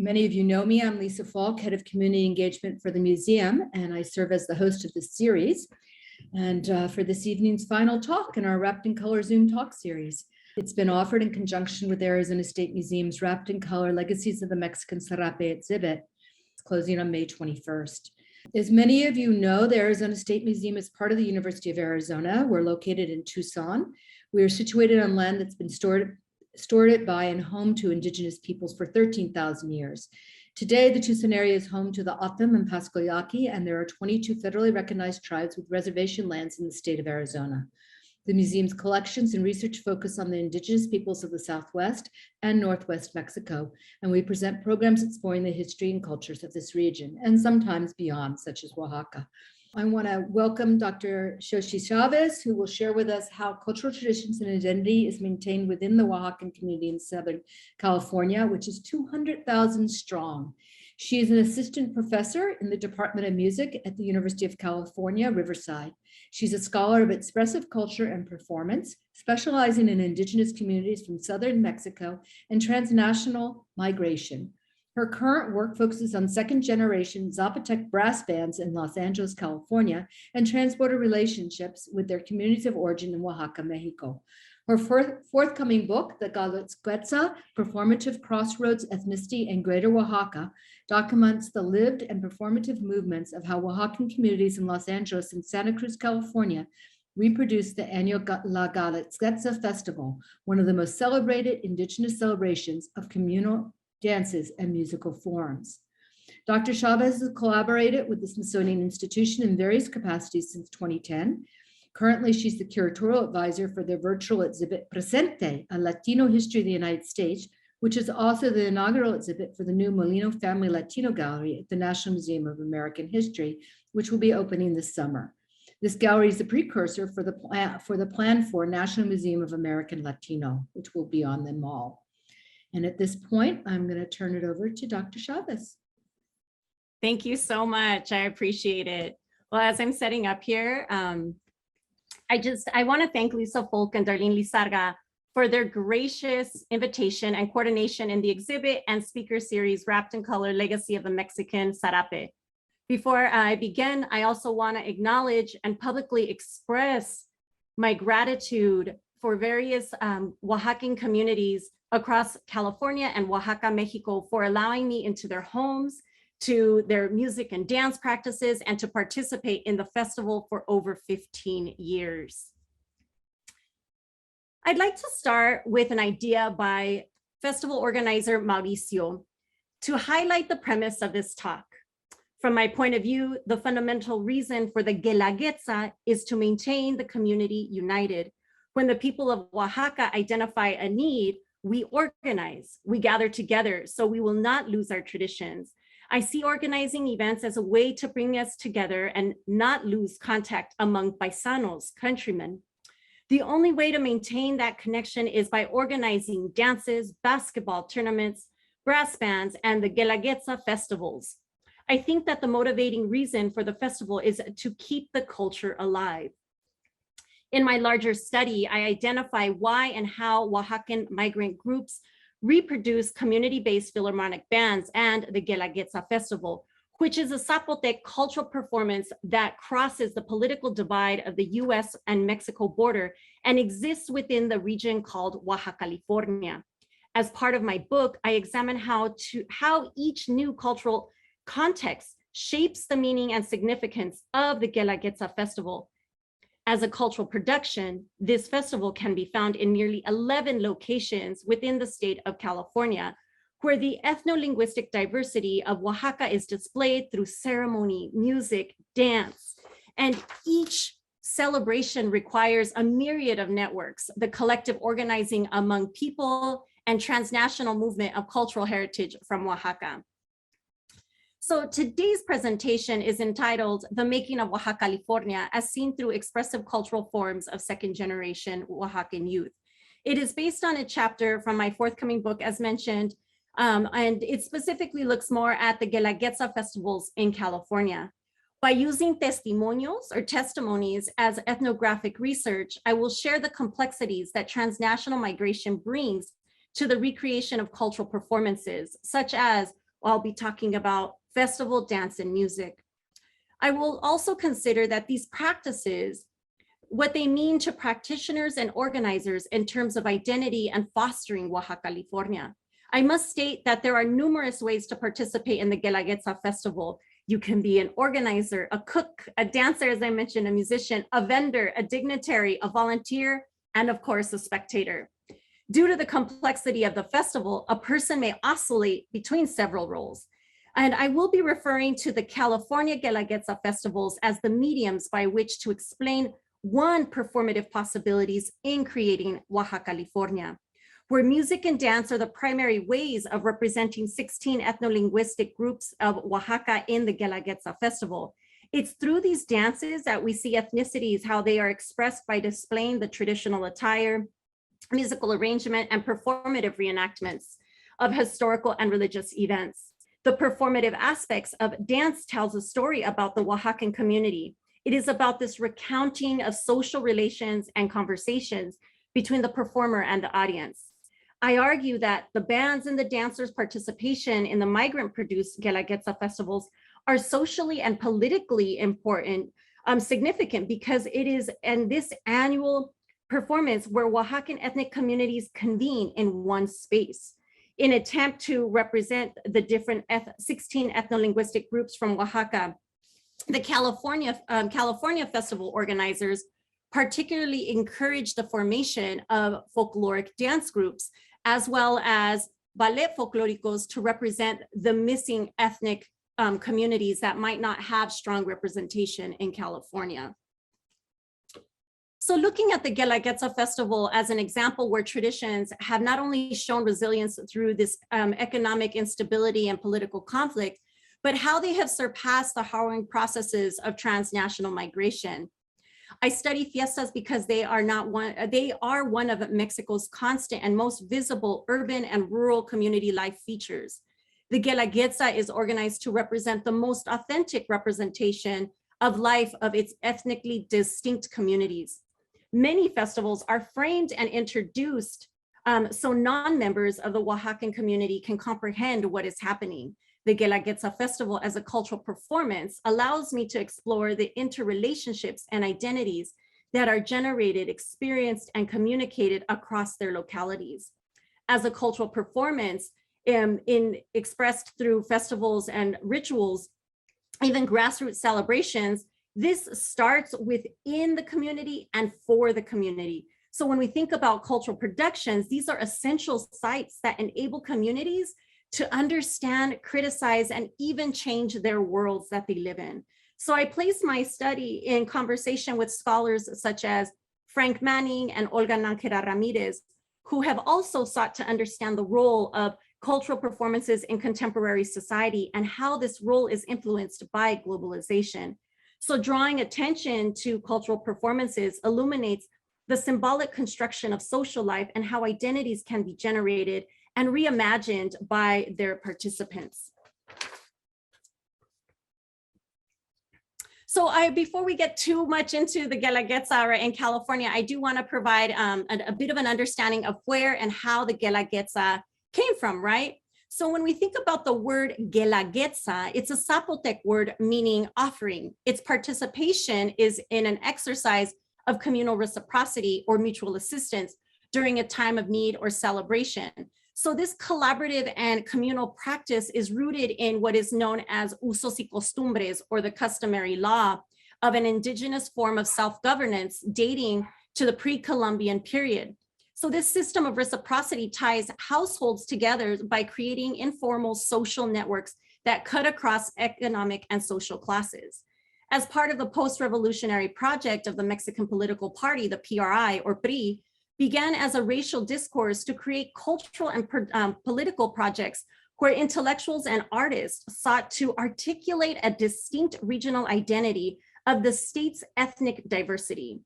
Many of you know me. I'm Lisa Falk, Head of Community Engagement for the museum, and I serve as the host of this series. And for this evening's final talk in our Wrapped in Color Zoom talk series. It's been offered in conjunction with Arizona State Museum's Wrapped in Color Legacies of the Mexican Sarape exhibit. It's closing on May 21st. As many of you know, the Arizona State Museum is part of the University of Arizona. We're located in Tucson. We are situated on land that's been stored by and home to indigenous peoples for 13,000 years. Today, the Tucson area is home to the O'odham and Pascua Yaqui, and there are 22 federally recognized tribes with reservation lands in the state of Arizona. The museum's collections and research focus on the indigenous peoples of the Southwest and Northwest Mexico, and we present programs exploring the history and cultures of this region, and sometimes beyond, such as Oaxaca. I want to welcome Dr. Shoshi Chavez, who will share with us how cultural traditions and identity is maintained within the Oaxacan community in Southern California, which is 200,000 strong. She is an assistant professor in the Department of Music at the University of California, Riverside. She's a scholar of expressive culture and performance, specializing in indigenous communities from Southern Mexico and transnational migration. Her current work focuses on second-generation Zapotec brass bands in Los Angeles, California, and transborder relationships with their communities of origin in Oaxaca, Mexico. Her forthcoming book, The Galatzquetza, Performative Crossroads, Ethnicity, and Greater Oaxaca, documents the lived and performative movements of how Oaxacan communities in Los Angeles and Santa Cruz, California, reproduce the annual La Galatzquetza Festival, one of the most celebrated indigenous celebrations of communal dances and musical forms. Dr. Chavez has collaborated with the Smithsonian Institution in various capacities since 2010. Currently, she's the curatorial advisor for their virtual exhibit Presente, a Latino history of the United States, which is also the inaugural exhibit for the new Molino Family Latino Gallery at the National Museum of American History, which will be opening this summer. This gallery is the precursor for the plan for National Museum of American Latino, which will be on the mall. And at this point, I'm going to turn it over to Dr. Chavez. Thank you so much. I appreciate it. Well, as I'm setting up here, I want to thank Lisa Folk and Darlene Lizarga for their gracious invitation and coordination in the exhibit and speaker series Wrapped in Color Legacy of the Mexican Sarape. Before I begin, I also want to acknowledge and publicly express my gratitude for various Oaxacan communities across California and Oaxaca, Mexico, for allowing me into their homes, to their music and dance practices, and to participate in the festival for over 15 years. I'd like to start with an idea by festival organizer Mauricio to highlight the premise of this talk. From my point of view, the fundamental reason for the Guelaguetza is to maintain the community united. When the people of Oaxaca identify a need, we organize, we gather together, so we will not lose our traditions. I see organizing events as a way to bring us together and not lose contact among paisanos, countrymen. The only way to maintain that connection is by organizing dances, basketball tournaments, brass bands, and the Guelaguetza festivals. I think that the motivating reason for the festival is to keep the culture alive. In my larger study, I identify why and how Oaxacan migrant groups reproduce community-based philharmonic bands and the Guelaguetza Festival, which is a Zapotec cultural performance that crosses the political divide of the US and Mexico border and exists within the region called Oaxacaلیfornia. As part of my book, I examine how each new cultural context shapes the meaning and significance of the Guelaguetza Festival. As a cultural production, this festival can be found in nearly 11 locations within the state of California, where the ethno-linguistic diversity of Oaxaca is displayed through ceremony, music, dance, and each celebration requires a myriad of networks, the collective organizing among people and transnational movement of cultural heritage from Oaxaca. So today's presentation is entitled The Making of Oaxacalifornia as seen through expressive cultural forms of second generation Oaxacan youth. It is based on a chapter from my forthcoming book, as mentioned, and it specifically looks more at the Guelaguetza festivals in California. By using testimonios or testimonies as ethnographic research, I will share the complexities that transnational migration brings to the recreation of cultural performances, such as I'll be talking about festival, dance, and music. I will also consider that these practices, what they mean to practitioners and organizers in terms of identity and fostering Oaxaca, I must state that there are numerous ways to participate in the Guelaguetza Festival. You can be an organizer, a cook, a dancer, as I mentioned, a musician, a vendor, a dignitary, a volunteer, and of course, a spectator. Due to the complexity of the festival, a person may oscillate between several roles. And I will be referring to the California Guelaguetza festivals as the mediums by which to explain one performative possibilities in creating Oaxaca, where music and dance are the primary ways of representing 16 ethno-linguistic groups of Oaxaca in the Guelaguetza Festival. It's through these dances that we see ethnicities, how they are expressed by displaying the traditional attire, musical arrangement, and performative reenactments of historical and religious events. The performative aspects of dance tells a story about the Oaxacan community. It is about this recounting of social relations and conversations between the performer and the audience. I argue that the bands and the dancers' participation in the migrant-produced Guelaguetza festivals are socially and politically important, significant, because it is in this annual performance where Oaxacan ethnic communities convene in one space in attempt to represent the different 16 ethno-linguistic groups from Oaxaca. The California Festival organizers particularly encourage the formation of folkloric dance groups, as well as ballet folklóricos to represent the missing ethnic communities that might not have strong representation in California. So looking at the Guelaguetza Festival as an example where traditions have not only shown resilience through this economic instability and political conflict, but how they have surpassed the harrowing processes of transnational migration. I study fiestas because they are one of Mexico's constant and most visible urban and rural community life features. The Guelaguetza is organized to represent the most authentic representation of life of its ethnically distinct communities. Many festivals are framed and introduced so non-members of the Oaxacan community can comprehend what is happening. The Guelaguetza Festival as a cultural performance allows me to explore the interrelationships and identities that are generated, experienced, and communicated across their localities. As a cultural performance, expressed through festivals and rituals, even grassroots celebrations, this starts within the community and for the community. So when we think about cultural productions, these are essential sites that enable communities to understand, criticize, and even change their worlds that they live in. So I place my study in conversation with scholars such as Frank Manning and Olga Nájera Ramirez, who have also sought to understand the role of cultural performances in contemporary society and how this role is influenced by globalization. So drawing attention to cultural performances illuminates the symbolic construction of social life and how identities can be generated and reimagined by their participants. So before we get too much into the Guelaguetza in California, I do want to provide a bit of an understanding of where and how the Guelaguetza came from, right? So when we think about the word Guelaguetza, it's a Zapotec word meaning offering. Its participation is in an exercise of communal reciprocity or mutual assistance during a time of need or celebration. So this collaborative and communal practice is rooted in what is known as usos y costumbres, or the customary law of an indigenous form of self-governance dating to the pre-Columbian period. So this system of reciprocity ties households together by creating informal social networks that cut across economic and social classes. As part of the post-revolutionary project of the Mexican political party, the PRI or PRI, began as a racial discourse to create cultural and political projects where intellectuals and artists sought to articulate a distinct regional identity of the state's ethnic diversity.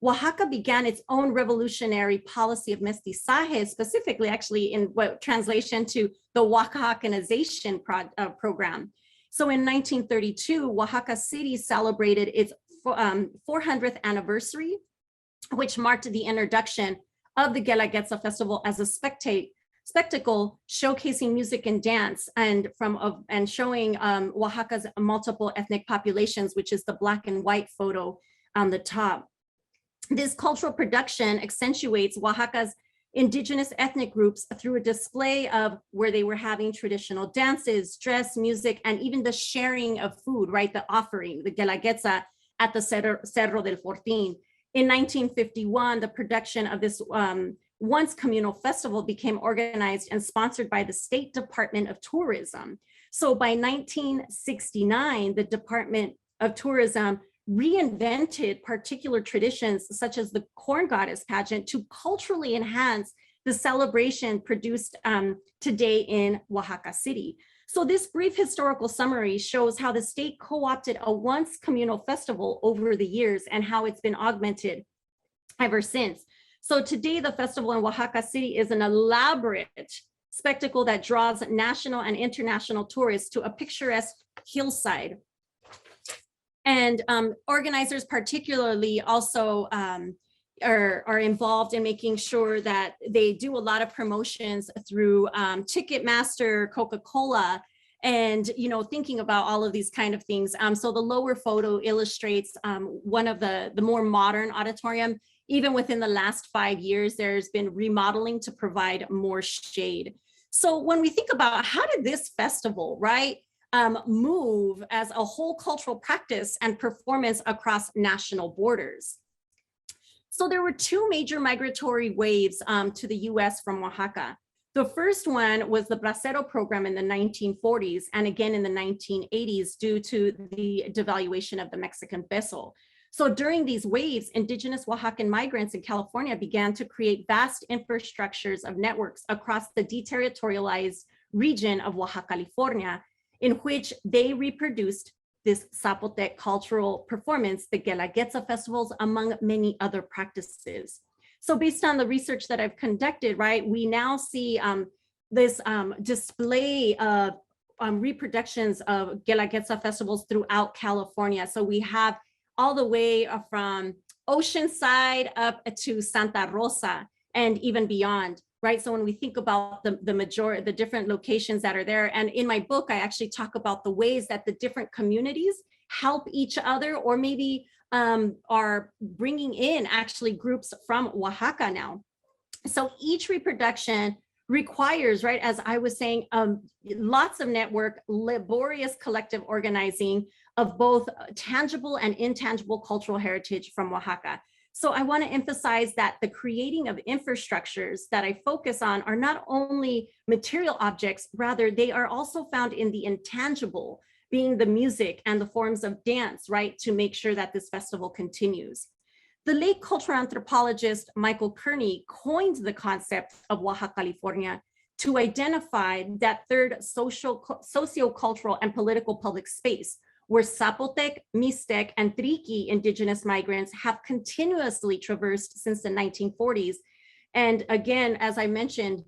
Oaxaca began its own revolutionary policy of mestizaje, specifically actually in what translation to the Oaxacanization program. So in 1932, Oaxaca City celebrated its 400th anniversary, which marked the introduction of the Guelaguetza Festival as a spectacle showcasing music and dance and showing Oaxaca's multiple ethnic populations, which is the black and white photo on the top. This cultural production accentuates Oaxaca's indigenous ethnic groups through a display of where they were having traditional dances, dress, music, and even the sharing of food, right? The offering, the guelaguetza at the Cerro del Fortín. In 1951, the production of this once communal festival became organized and sponsored by the State Department of Tourism. So by 1969, the Department of Tourism reinvented particular traditions such as the corn goddess pageant to culturally enhance the celebration produced today in Oaxaca City. So this brief historical summary shows how the state co-opted a once communal festival over the years and how it's been augmented ever since. So today the festival in Oaxaca City is an elaborate spectacle that draws national and international tourists to a picturesque hillside. And organizers particularly also are involved in making sure that they do a lot of promotions through Ticketmaster, Coca-Cola, and thinking about all of these kind of things. So the lower photo illustrates one of the more modern auditorium. Even within the last 5 years, there's been remodeling to provide more shade. So when we think about how did this festival, right, move as a whole cultural practice and performance across national borders. So there were two major migratory waves to the US from Oaxaca. The first one was the Bracero program in the 1940s and again in the 1980s due to the devaluation of the Mexican peso. So during these waves, indigenous Oaxacan migrants in California began to create vast infrastructures of networks across the deterritorialized region of Oaxaca, in which they reproduced this Zapotec cultural performance, the Guelaguetza festivals, among many other practices. So based on the research that I've conducted, right, we now see this display of reproductions of Guelaguetza festivals throughout California. So we have all the way from Oceanside up to Santa Rosa and even beyond. Right. So when we think about the different locations that are there, and in my book, I actually talk about the ways that the different communities help each other, or maybe are bringing in actually groups from Oaxaca now. So each reproduction requires, right, as I was saying, lots of network, laborious collective organizing of both tangible and intangible cultural heritage from Oaxaca. So I want to emphasize that the creating of infrastructures that I focus on are not only material objects, rather they are also found in the intangible, being the music and the forms of dance, right, to make sure that this festival continues. The late cultural anthropologist Michael Kearney coined the concept of Oaxaca, to identify that third socio-cultural and political public space where Zapotec, Mixtec, and Triqui indigenous migrants have continuously traversed since the 1940s. And again, as I mentioned,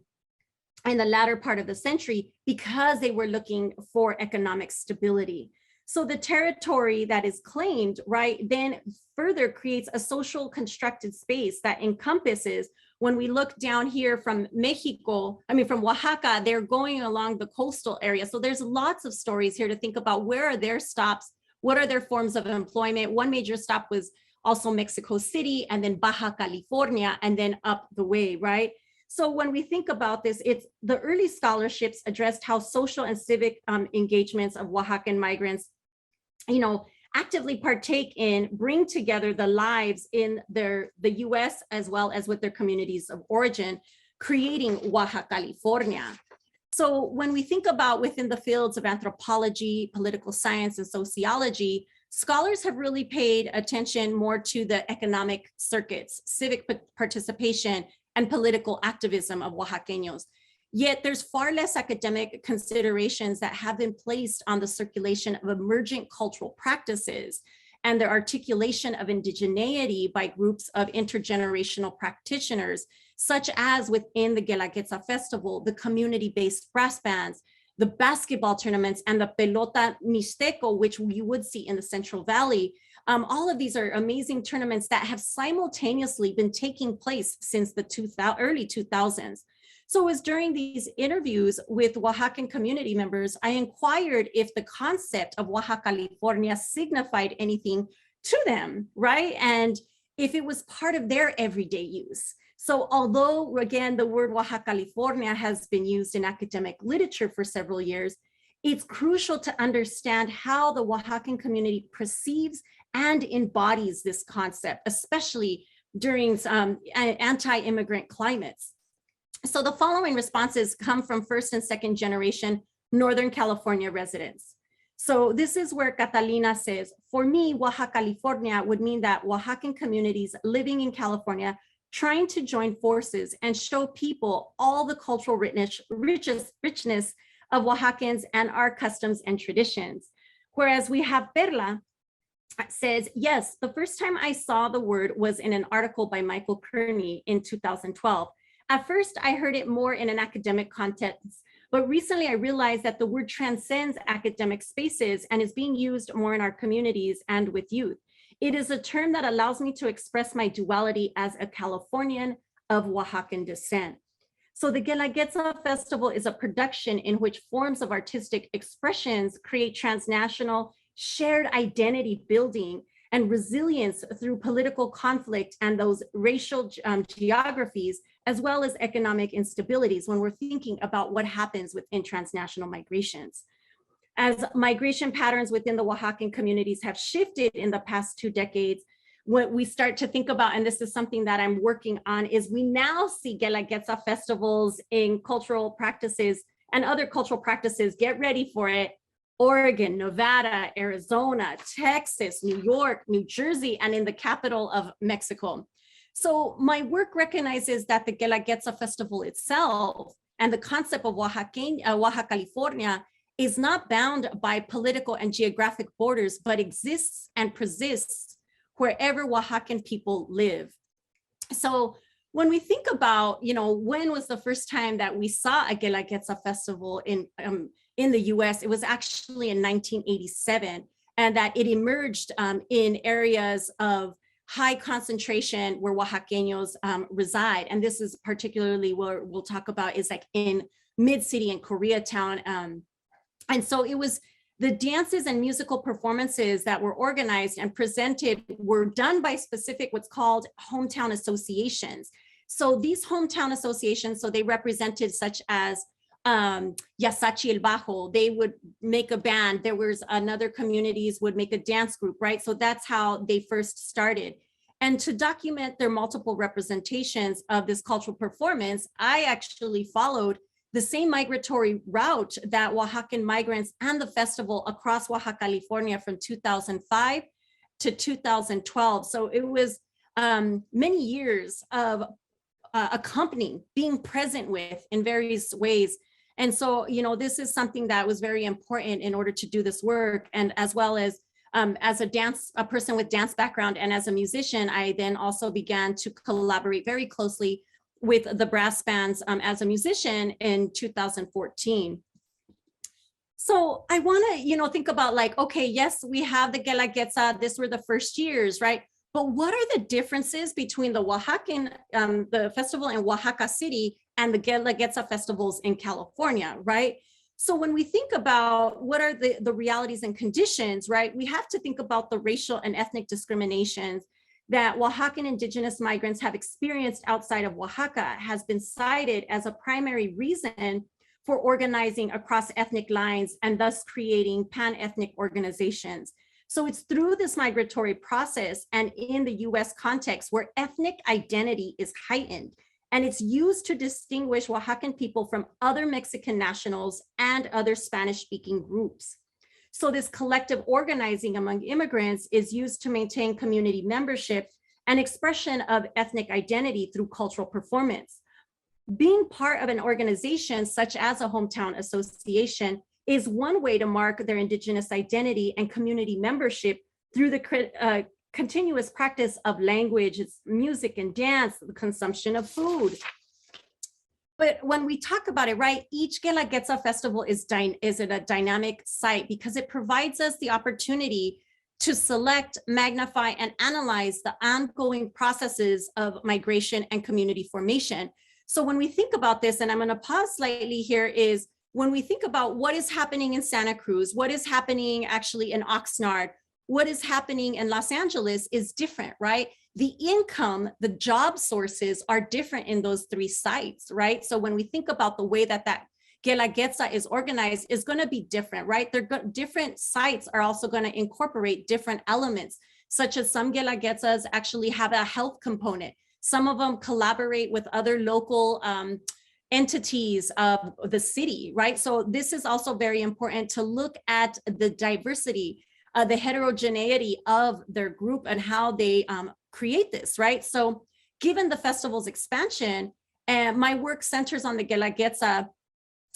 in the latter part of the century, because they were looking for economic stability. So the territory that is claimed, right, then further creates a social constructed space that encompasses, when we look down here from Mexico, from Oaxaca, they're going along the coastal area. So there's lots of stories here to think about. Where are their stops? What are their forms of employment? One major stop was also Mexico City, and then Baja California, and then up the way, right? So when we think about this, it's the early scholarships addressed how social and civic engagements of Oaxacan migrants, actively partake in, bring together the lives in the US as well as with their communities of origin, creating Oaxaca. So when we think about within the fields of anthropology, political science, and sociology, scholars have really paid attention more to the economic circuits, civic participation, and political activism of Oaxaqueños. Yet there's far less academic considerations that have been placed on the circulation of emergent cultural practices and their articulation of indigeneity by groups of intergenerational practitioners, such as within the Guelaguetza Festival, the community-based brass bands, the basketball tournaments, and the pelota mixteco, which you would see in the Central Valley. All of these are amazing tournaments that have simultaneously been taking place since the early 2000s. So it was during these interviews with Oaxacan community members, I inquired if the concept of Oaxacalifornia signified anything to them, right? And if it was part of their everyday use. So although, again, the word Oaxacalifornia has been used in academic literature for several years, it's crucial to understand how the Oaxacan community perceives and embodies this concept, especially during anti-immigrant climates. So the following responses come from first and second generation Northern California residents. So this is where Catalina says, for me, Oaxacalifornia would mean that Oaxacan communities living in California trying to join forces and show people all the cultural richness of Oaxacans and our customs and traditions. Whereas we have Perla says, yes, the first time I saw the word was in an article by Michael Kearney in 2012. At first, I heard it more in an academic context, but recently I realized that the word transcends academic spaces and is being used more in our communities and with youth. It is a term that allows me to express my duality as a Californian of Oaxacan descent. So the Guelaguetza Festival is a production in which forms of artistic expressions create transnational shared identity building and resilience through political conflict and those racial geographies, as well as economic instabilities when we're thinking about what happens within transnational migrations. As migration patterns within the Oaxacan communities have shifted in the past 2 decades, what we start to think about, and this is something that I'm working on, is we now see Guelaguetza festivals in cultural practices and other cultural practices. Get ready for it. Oregon, Nevada, Arizona, Texas, New York, New Jersey, and in the capital of Mexico. So my work recognizes that the Guelaguetza Festival itself and the concept of Oaxacalifornia is not bound by political and geographic borders, but exists and persists wherever Oaxacan people live. So when we think about, when was the first time that we saw a Guelaguetza Festival in the US, it was actually in 1987, and that it emerged in areas of high concentration where Oaxaqueños reside. And this is particularly where we'll talk about is like in Mid-City and Koreatown. And so it was the dances and musical performances that were organized and presented were done by specific what's called hometown associations. So these hometown associations, so they represented such as Yasachi El Bajo, they would make a band. There was another communities would make a dance group, right? So that's how they first started. And to document their multiple representations of this cultural performance, I actually followed the same migratory route that Oaxacan migrants and the festival across Oaxacalifornia from 2005 to 2012. So it was many years of accompanying, being present with in various ways. And so, this is something that was very important in order to do this work. And as well as a person with dance background and as a musician, I then also began to collaborate very closely with the brass bands as a musician in 2014. So I want to, think about like, okay, yes, we have the Guelaguetza, these were the first years, right? But what are the differences between the Oaxacan, the festival in Oaxaca City and the Guelaguetza festivals in California, right? So when we think about what are the realities and conditions, right, we have to think about the racial and ethnic discriminations that Oaxacan indigenous migrants have experienced outside of Oaxaca has been cited as a primary reason for organizing across ethnic lines and thus creating pan-ethnic organizations. So it's through this migratory process and in the US context where ethnic identity is heightened, and it's used to distinguish Oaxacan people from other Mexican nationals and other Spanish-speaking groups. So this collective organizing among immigrants is used to maintain community membership and expression of ethnic identity through cultural performance. Being part of an organization such as a hometown association is one way to mark their indigenous identity and community membership through the continuous practice of language, music and dance, the consumption of food. But when we talk about it, right, each Guelaguetza festival is in a dynamic site because it provides us the opportunity to select, magnify, and analyze the ongoing processes of migration and community formation. So when we think about this, and I'm going to pause slightly here, is when we think about what is happening in Santa Cruz, what is happening actually in Oxnard, what is happening in Los Angeles is different, right? The income, the job sources are different in those three sites, right? So when we think about the way that Guelaguetza is organized is going to be different, right? Different sites are also going to incorporate different elements, such as some Guelaguetzas actually have a health component. Some of them collaborate with other local entities of the city, right? So this is also very important to look at the diversity, the heterogeneity of their group and how they create this, right? So given the festival's expansion, and my work centers on the Guelaguetza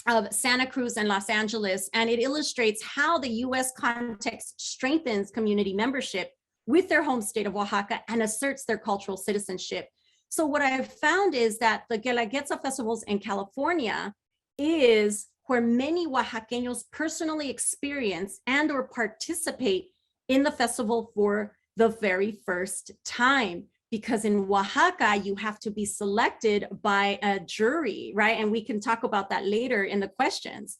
of Santa Cruz and Los Angeles, and it illustrates how the US context strengthens community membership with their home state of Oaxaca and asserts their cultural citizenship. So what I've found is that the Guelaguetza festivals in California is where many Oaxaqueños personally experience and or participate in the festival for the very first time. Because in Oaxaca, you have to be selected by a jury, right? And we can talk about that later in the questions.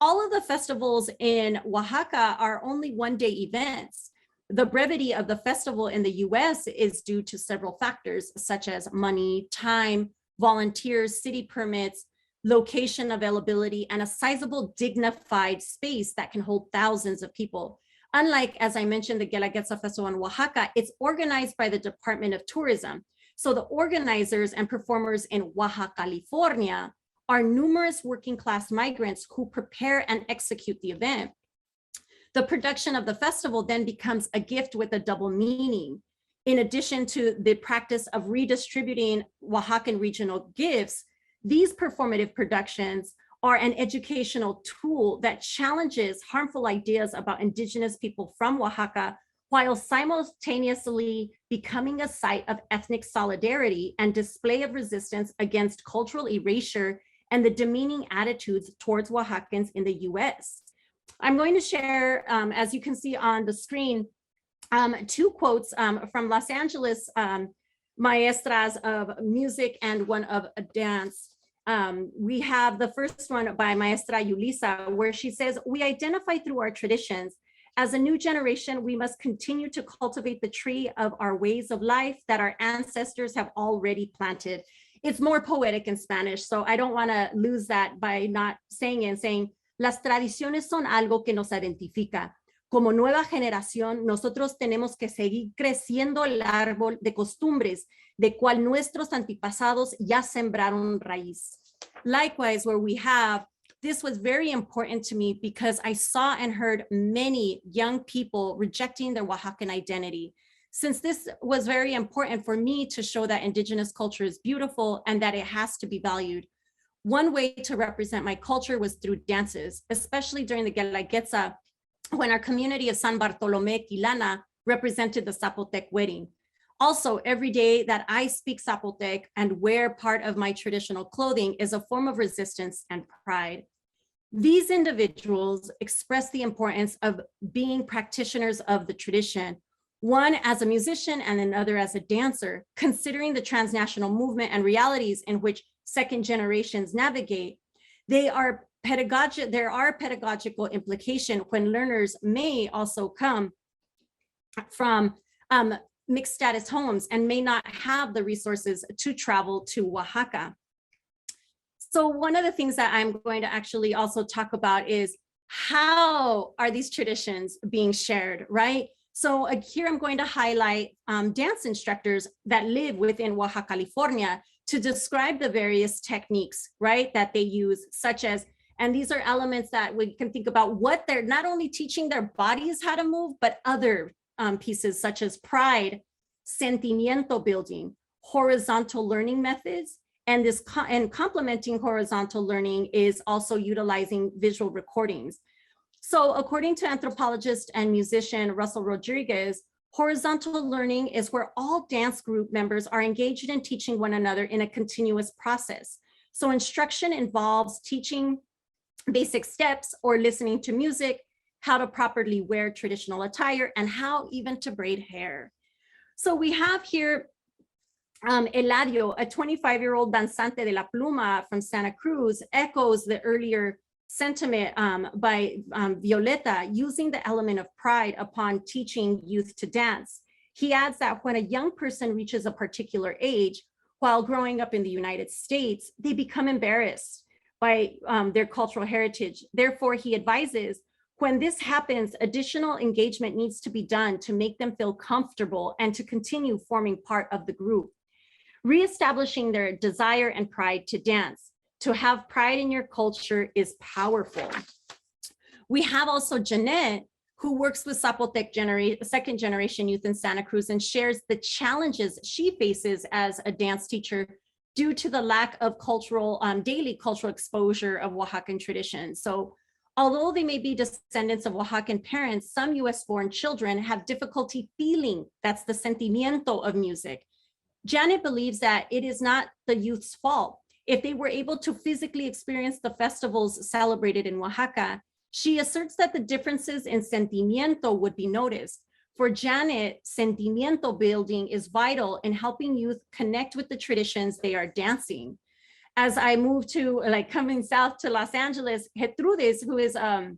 All of the festivals in Oaxaca are only one-day events. The brevity of the festival in the US is due to several factors, such as money, time, volunteers, city permits, location availability, and a sizable dignified space that can hold thousands of people. Unlike, as I mentioned, the Guelaguetza Festival in Oaxaca, it's organized by the Department of Tourism. So the organizers and performers in Oaxaca, are numerous working class migrants who prepare and execute the event. The production of the festival then becomes a gift with a double meaning. In addition to the practice of redistributing Oaxacan regional gifts, these performative productions are an educational tool that challenges harmful ideas about indigenous people from Oaxaca, while simultaneously becoming a site of ethnic solidarity and display of resistance against cultural erasure and the demeaning attitudes towards Oaxacans in the US. I'm going to share, as you can see on the screen, two quotes from Los Angeles maestras of music and one of dance. We have the first one by Maestra Yulisa, where she says, "We identify through our traditions. As a new generation, we must continue to cultivate the tree of our ways of life that our ancestors have already planted." It's more poetic in Spanish, so I don't want to lose that by not saying it and saying, "Las tradiciones son algo que nos identifica. Como nueva generación, nosotros tenemos que seguir creciendo el árbol de costumbres, de cual nuestros antepasados ya sembraron raíz." Likewise, where we have, this was very important to me because I saw and heard many young people rejecting their Oaxacan identity. Since this was very important for me to show that indigenous culture is beautiful and that it has to be valued, one way to represent my culture was through dances, especially during the Guelaguetza, when our community of San Bartolome Quilana represented the Zapotec wedding. Also, every day that I speak Zapotec and wear part of my traditional clothing is a form of resistance and pride. These individuals express the importance of being practitioners of the tradition, one as a musician and another as a dancer, considering the transnational movement and realities in which second generations navigate. There are pedagogical implications when learners may also come from mixed status homes and may not have the resources to travel to Oaxaca. So one of the things that I'm going to actually also talk about is how are these traditions being shared, right? So here I'm going to highlight dance instructors that live within Oaxaca, to describe the various techniques, right, that they use, such as, and these are elements that we can think about what they're not only teaching their bodies how to move, but other pieces such as pride, sentimiento building, horizontal learning methods, and complementing horizontal learning is also utilizing visual recordings. So according to anthropologist and musician Russell Rodriguez, horizontal learning is where all dance group members are engaged in teaching one another in a continuous process. So instruction involves teaching basic steps or listening to music, how to properly wear traditional attire, and how even to braid hair. So we have here Eladio, a 25-year-old danzante de la pluma from Santa Cruz, echoes the earlier sentiment by Violeta, using the element of pride upon teaching youth to dance. He adds that when a young person reaches a particular age, while growing up in the United States, they become embarrassed by their cultural heritage. Therefore, he advises, when this happens, additional engagement needs to be done to make them feel comfortable and to continue forming part of the group. Reestablishing their desire and pride to dance. To have pride in your culture is powerful. We have also Jeanette, who works with Zapotec second generation youth in Santa Cruz and shares the challenges she faces as a dance teacher due to the lack of cultural, daily cultural exposure of Oaxacan traditions. So although they may be descendants of Oaxacan parents, some US born children have difficulty feeling, that's the sentimiento of music. Janet believes that it is not the youth's fault. If they were able to physically experience the festivals celebrated in Oaxaca, she asserts that the differences in sentimiento would be noticed. For Janet, sentimiento building is vital in helping youth connect with the traditions they are dancing. As I move to coming south to Los Angeles, Gertrudis, who is a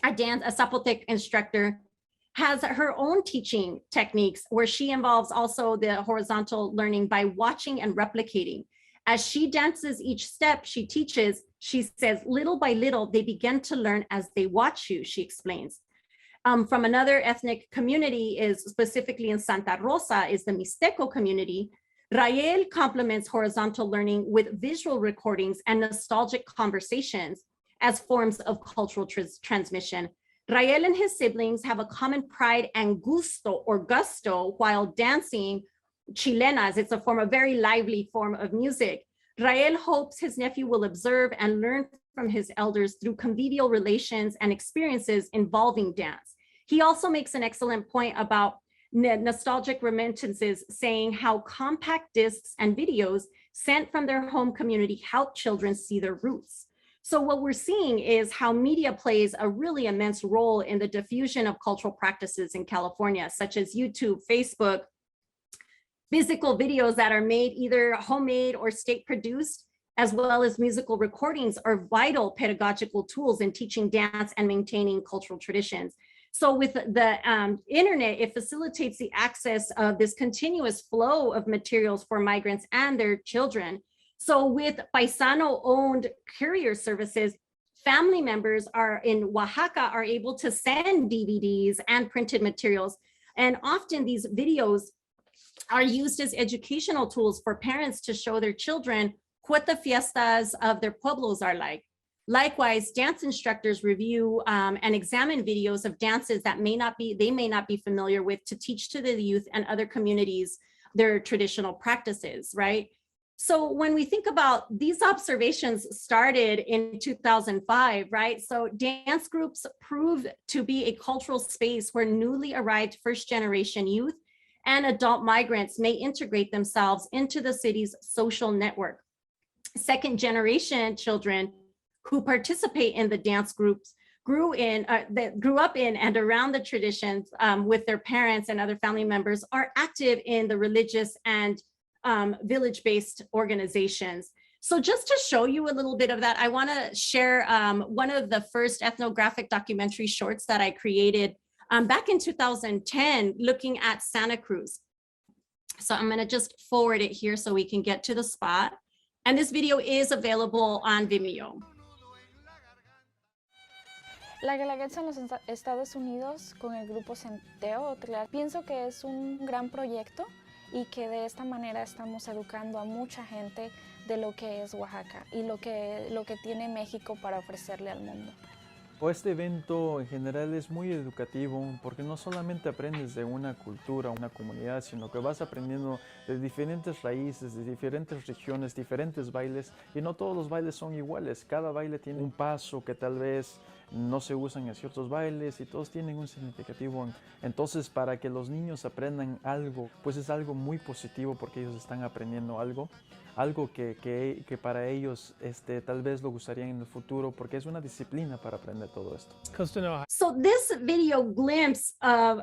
Zapotec instructor, has her own teaching techniques where she involves also the horizontal learning by watching and replicating. As she dances each step she teaches, she says, little by little, they begin to learn as they watch you, she explains. From another ethnic community is specifically in Santa Rosa is the Mixteco community. Rael complements horizontal learning with visual recordings and nostalgic conversations as forms of cultural transmission. Rael and his siblings have a common pride and gusto while dancing chilenas. It's a very lively form of music. Rael hopes his nephew will observe and learn from his elders through convivial relations and experiences involving dance. He also makes an excellent point about nostalgic remittances, saying how compact discs and videos sent from their home community help children see their roots. So what we're seeing is how media plays a really immense role in the diffusion of cultural practices in California, such as YouTube, Facebook. Physical videos that are made either homemade or state produced, as well as musical recordings, are vital pedagogical tools in teaching dance and maintaining cultural traditions. So with the internet, it facilitates the access of this continuous flow of materials for migrants and their children. So with Paisano-owned courier services, family members are in Oaxaca are able to send DVDs and printed materials. And often these videos are used as educational tools for parents to show their children what the fiestas of their pueblos are like. Likewise, dance instructors review and examine videos of dances that they may not be familiar with to teach to the youth and other communities their traditional practices, right? So when we think about these observations started in 2005, right? So dance groups proved to be a cultural space where newly arrived first generation youth and adult migrants may integrate themselves into the city's social network. Second generation children who participate in the dance groups grew up in and around the traditions with their parents and other family members are active in the religious and village-based organizations. So just to show you a little bit of that, I want to share one of the first ethnographic documentary shorts that I created back in 2010, looking at Santa Cruz. So I'm going to just forward it here so we can get to the spot. And this video is available on Vimeo. La Guelaguetza en los Estados Unidos con el grupo Centeo, pienso que es un gran proyecto y que de esta manera estamos educando a mucha gente de lo que es Oaxaca y lo que tiene México para ofrecerle al mundo. Este evento en general es muy educativo porque no solamente aprendes de una cultura, una comunidad, sino que vas aprendiendo de diferentes raíces, de diferentes regiones, diferentes bailes, y no todos los bailes son iguales. Cada baile tiene un paso que tal vez no se usan en ciertos bailes y todos tienen un significativo. Entonces, para que los niños aprendan algo, pues es algo muy positivo porque ellos están aprendiendo algo que para ellos tal vez lo gustarían en el futuro porque es una disciplina para aprender todo esto. So this video glimpse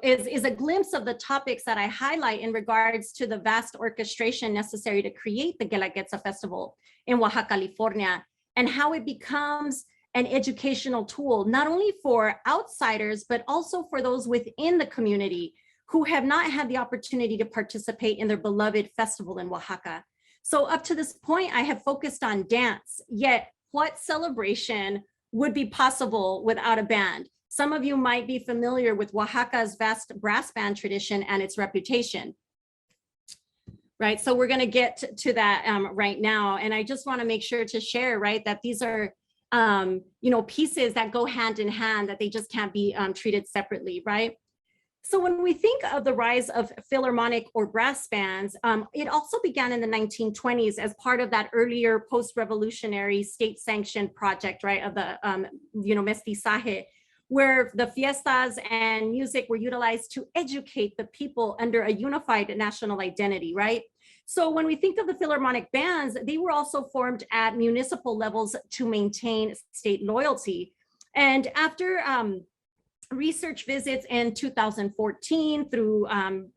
is a glimpse of the topics that I highlight in regards to the vast orchestration necessary to create the Guelaguetza Festival in Oaxaca, California, and how it becomes an educational tool, not only for outsiders, but also for those within the community who have not had the opportunity to participate in their beloved festival in Oaxaca. So up to this point, I have focused on dance, yet what celebration would be possible without a band? Some of you might be familiar with Oaxaca's vast brass band tradition and its reputation. Right, so we're gonna get to that right now. And I just wanna make sure to share, right, that these are pieces that go hand in hand, that they just can't be treated separately, right? So when we think of the rise of philharmonic or brass bands, it also began in the 1920s as part of that earlier post-revolutionary state-sanctioned project, right, of the, mestizaje, where the fiestas and music were utilized to educate the people under a unified national identity, right? So when we think of the philharmonic bands, they were also formed at municipal levels to maintain state loyalty. And after research visits in 2014 through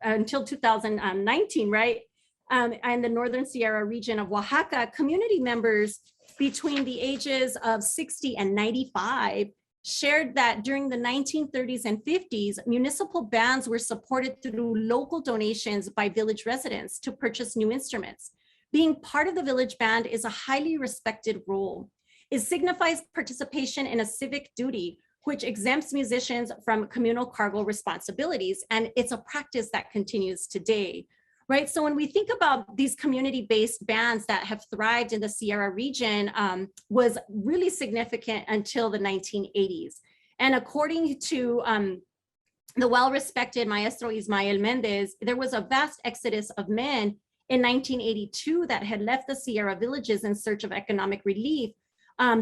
until 2019, right? And the Northern Sierra region of Oaxaca, community members between the ages of 60 and 95 shared that during the 1930s and 50s, municipal bands were supported through local donations by village residents to purchase new instruments. Being part of the village band is a highly respected role. It signifies participation in a civic duty, which exempts musicians from communal cargo responsibilities. And it's a practice that continues today, right? So when we think about these community-based bands that have thrived in the Sierra region, was really significant until the 1980s. And according to the well-respected Maestro Ismael Mendez, there was a vast exodus of men in 1982 that had left the Sierra villages in search of economic relief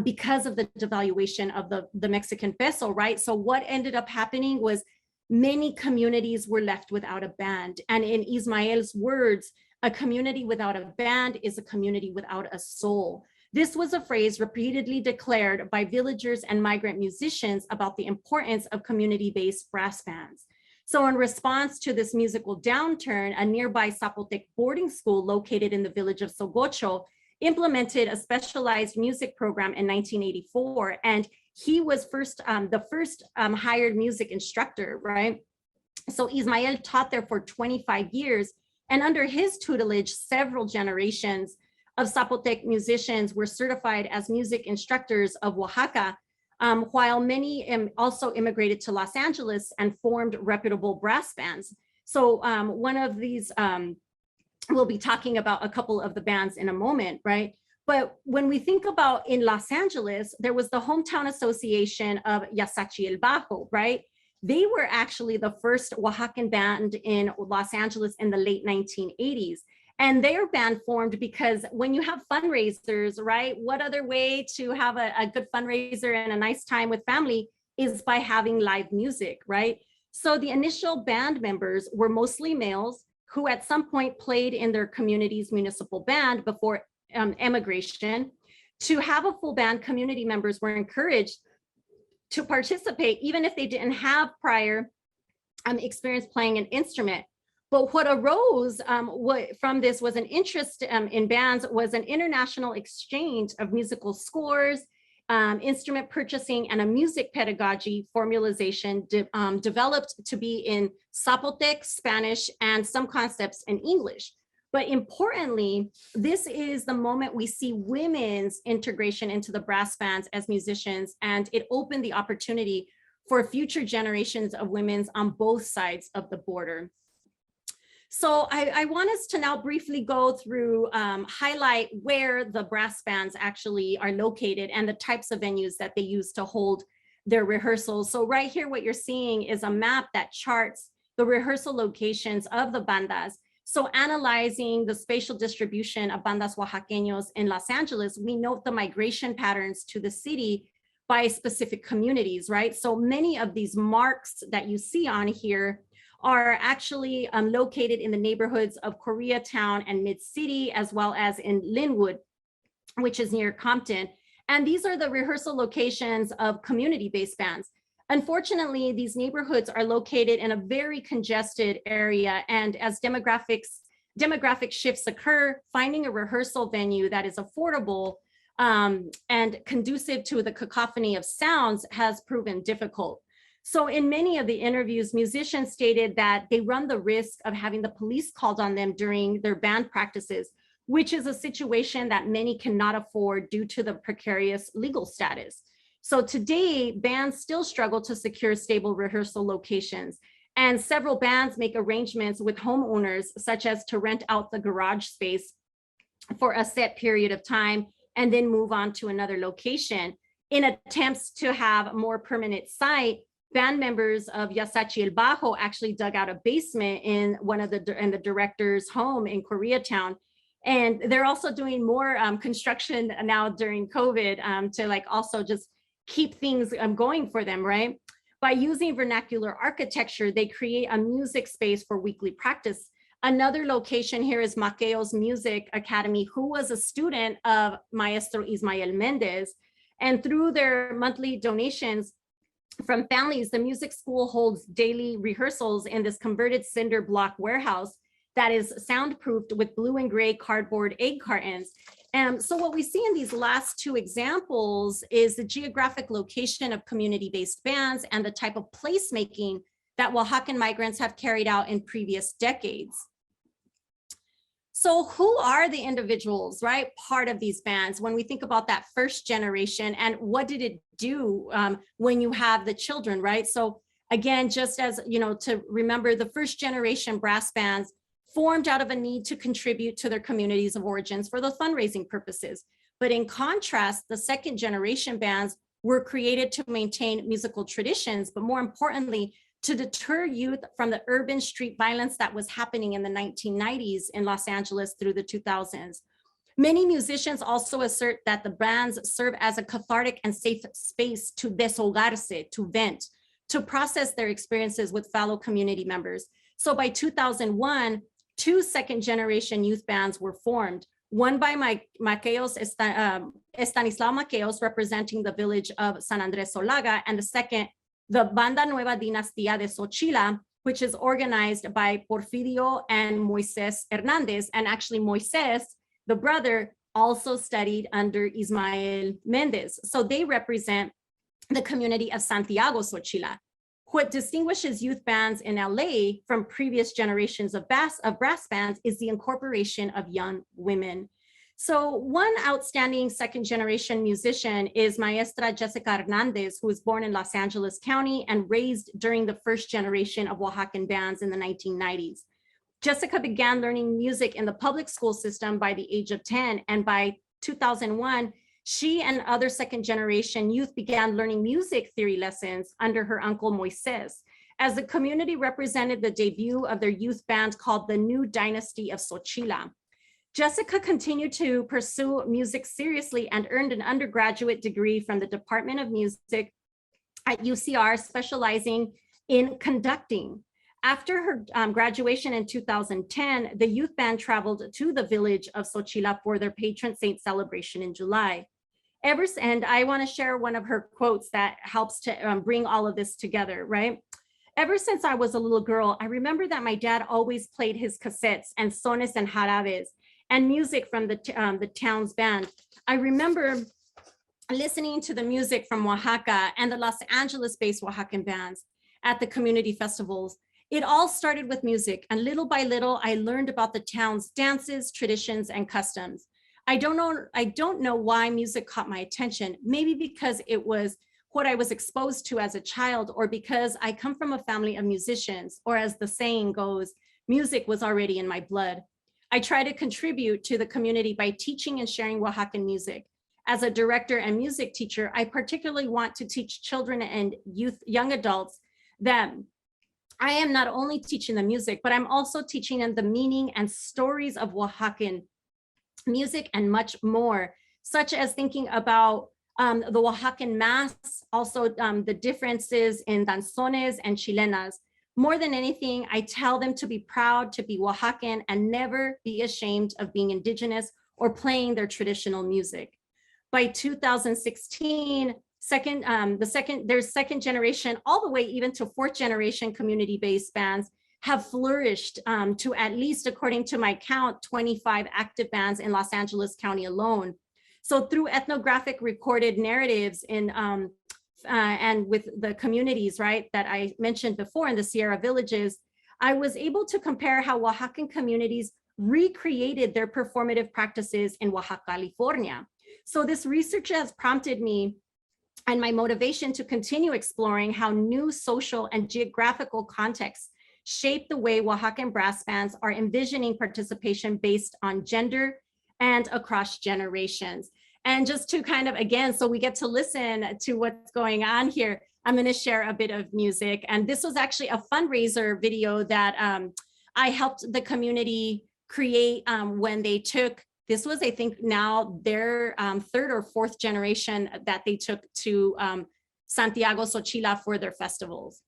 because of the devaluation of the Mexican peso, right? So what ended up happening was many communities were left without a band. And in Ismael's words, a community without a band is a community without a soul. This was a phrase repeatedly declared by villagers and migrant musicians about the importance of community-based brass bands. So in response to this musical downturn, a nearby Zapotec boarding school located in the village of Xóchitl implemented a specialized music program in 1984. And he was the first hired music instructor, right? So Ismael taught there for 25 years. And under his tutelage, several generations of Zapotec musicians were certified as music instructors of Oaxaca, while many also immigrated to Los Angeles and formed reputable brass bands. So one of these, we'll be talking about a couple of the bands in a moment, right? But when we think about in Los Angeles, there was the Hometown Association of Yasachi El Bajo, right? They were actually the first Oaxacan band in Los Angeles in the late 1980s. And their band formed because when you have fundraisers, right? What other way to have a good fundraiser and a nice time with family is by having live music, right? So the initial band members were mostly males who at some point played in their community's municipal band before emigration. To have a full band, community members were encouraged to participate, even if they didn't have prior experience playing an instrument. But what arose from this was an interest in bands, was an international exchange of musical scores, instrument purchasing, and a music pedagogy formalization developed to be in Zapotec, Spanish, and some concepts in English. But importantly, this is the moment we see women's integration into the brass bands as musicians, and it opened the opportunity for future generations of women on both sides of the border. So I want us to now briefly go through, highlight where the brass bands actually are located and the types of venues that they use to hold their rehearsals. So right here, what you're seeing is a map that charts the rehearsal locations of the bandas. So analyzing the spatial distribution of bandas Oaxaqueños in Los Angeles, we note the migration patterns to the city by specific communities, right? So many of these marks that you see on here are actually located in the neighborhoods of Koreatown and Mid-City, as well as in Linwood, which is near Compton. And these are the rehearsal locations of community-based bands. Unfortunately, these neighborhoods are located in a very congested area, and as demographic shifts occur, finding a rehearsal venue that is affordable and conducive to the cacophony of sounds has proven difficult. So in many of the interviews, musicians stated that they run the risk of having the police called on them during their band practices, which is a situation that many cannot afford due to the precarious legal status. So today, bands still struggle to secure stable rehearsal locations, and several bands make arrangements with homeowners, such as to rent out the garage space for a set period of time and then move on to another location. In attempts to have a more permanent site, band members of Xóchitl Bajo actually dug out a basement in the director's home in Koreatown. And they're also doing more construction now during COVID to like also just keep things going for them, right? By using vernacular architecture, they create a music space for weekly practice. Another location here is Maqueo's Music Academy, who was a student of Maestro Ismael Mendez. And through their monthly donations from families, the music school holds daily rehearsals in this converted cinder block warehouse that is soundproofed with blue and gray cardboard egg cartons. So what we see in these last two examples is the geographic location of community-based bands and the type of placemaking that Oaxacan migrants have carried out in previous decades. So who are the individuals, right, part of these bands when we think about that first generation, and what did it do when you have the children, right? So again, just as, you know, to remember, the first generation brass bands formed out of a need to contribute to their communities of origins for the fundraising purposes. But in contrast, the second generation bands were created to maintain musical traditions, but more importantly, to deter youth from the urban street violence that was happening in the 1990s in Los Angeles through the 2000s. Many musicians also assert that the bands serve as a cathartic and safe space to desahogarse, to vent, to process their experiences with fellow community members. So by 2001, two second generation youth bands were formed, one by Stanislao Maqueos, representing the village of San Andres Solaga, and the second, the Banda Nueva Dinastía de Xóchitl, which is organized by Porfirio and Moises Hernandez. And actually Moises, the brother, also studied under Ismael Mendez. So they represent the community of Santiago Xóchitl. What distinguishes youth bands in LA from previous generations of brass bands is the incorporation of young women. So one outstanding second generation musician is Maestra Jessica Hernandez, who was born in Los Angeles County and raised during the first generation of Oaxacan bands in the 1990s. Jessica began learning music in the public school system by the age of 10, and by 2001, she and other second generation youth began learning music theory lessons under her uncle Moises, as the community represented the debut of their youth band called the New Dynasty of Xóchitl. Jessica continued to pursue music seriously and earned an undergraduate degree from the Department of Music at UCR, specializing in conducting. After her graduation in 2010, the youth band traveled to the village of Xóchitl for their patron saint celebration in July. And I want to share one of her quotes that helps to bring all of this together, right? Ever since I was a little girl, I remember that my dad always played his cassettes and sones and jarabes and music from the town's band. I remember listening to the music from Oaxaca and the Los Angeles-based Oaxacan bands at the community festivals. It all started with music, and little by little, I learned about the town's dances, traditions, and customs. I don't know why music caught my attention, maybe because it was what I was exposed to as a child, or because I come from a family of musicians, or as the saying goes, music was already in my blood. I try to contribute to the community by teaching and sharing Oaxacan music. As a director and music teacher, I particularly want to teach children and youth, young adults, that I am not only teaching the music, but I'm also teaching them the meaning and stories of Oaxacan music and much more, such as thinking about the Oaxacan masks, also the differences in danzones and chilenas. More than anything, I tell them to be proud to be Oaxacan and never be ashamed of being indigenous or playing their traditional music. By 2016, there's second generation, all the way even to fourth generation community-based bands have flourished to at least, according to my count, 25 active bands in Los Angeles County alone. So through ethnographic recorded narratives in and with the communities, right, that I mentioned before in the Sierra villages, I was able to compare how Oaxacan communities recreated their performative practices in Oaxacalifornia. So this research has prompted me and my motivation to continue exploring how new social and geographical contexts shape the way Oaxacan brass bands are envisioning participation based on gender and across generations. And just to kind of, again, so we get to listen to what's going on here, I'm going to share a bit of music. And this was actually a fundraiser video that I helped the community create when they took, this was, I think, now their third or fourth generation that they took to Santiago, Xóchitl for their festivals.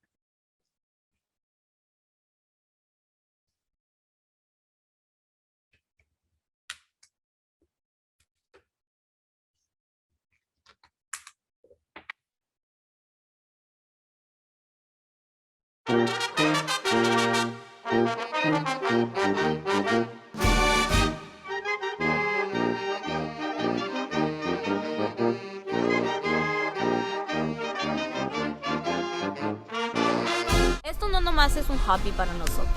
Esto no nomás es un hobby para nosotros,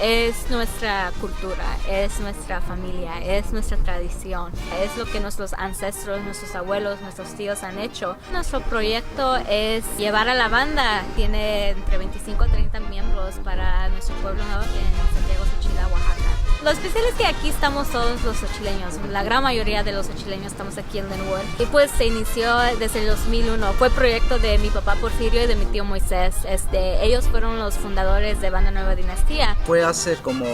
es nuestra cultura, es nuestra familia, es nuestra tradición, es lo que nuestros ancestros, nuestros abuelos, nuestros tíos han hecho. Nuestro proyecto es llevar a la banda, tiene entre 25 a 30 miembros para nuestro pueblo en Santiago, Xóchitl, Oaxaca. Lo especial es que aquí estamos todos los xochileños, la gran mayoría de los xochileños estamos aquí en Linwood. Y pues se inició desde el 2001, fue proyecto de mi papá Porfirio y de mi tío Moisés. Ellos fueron los fundadores de Banda Nueva Dinastía. Fue hace como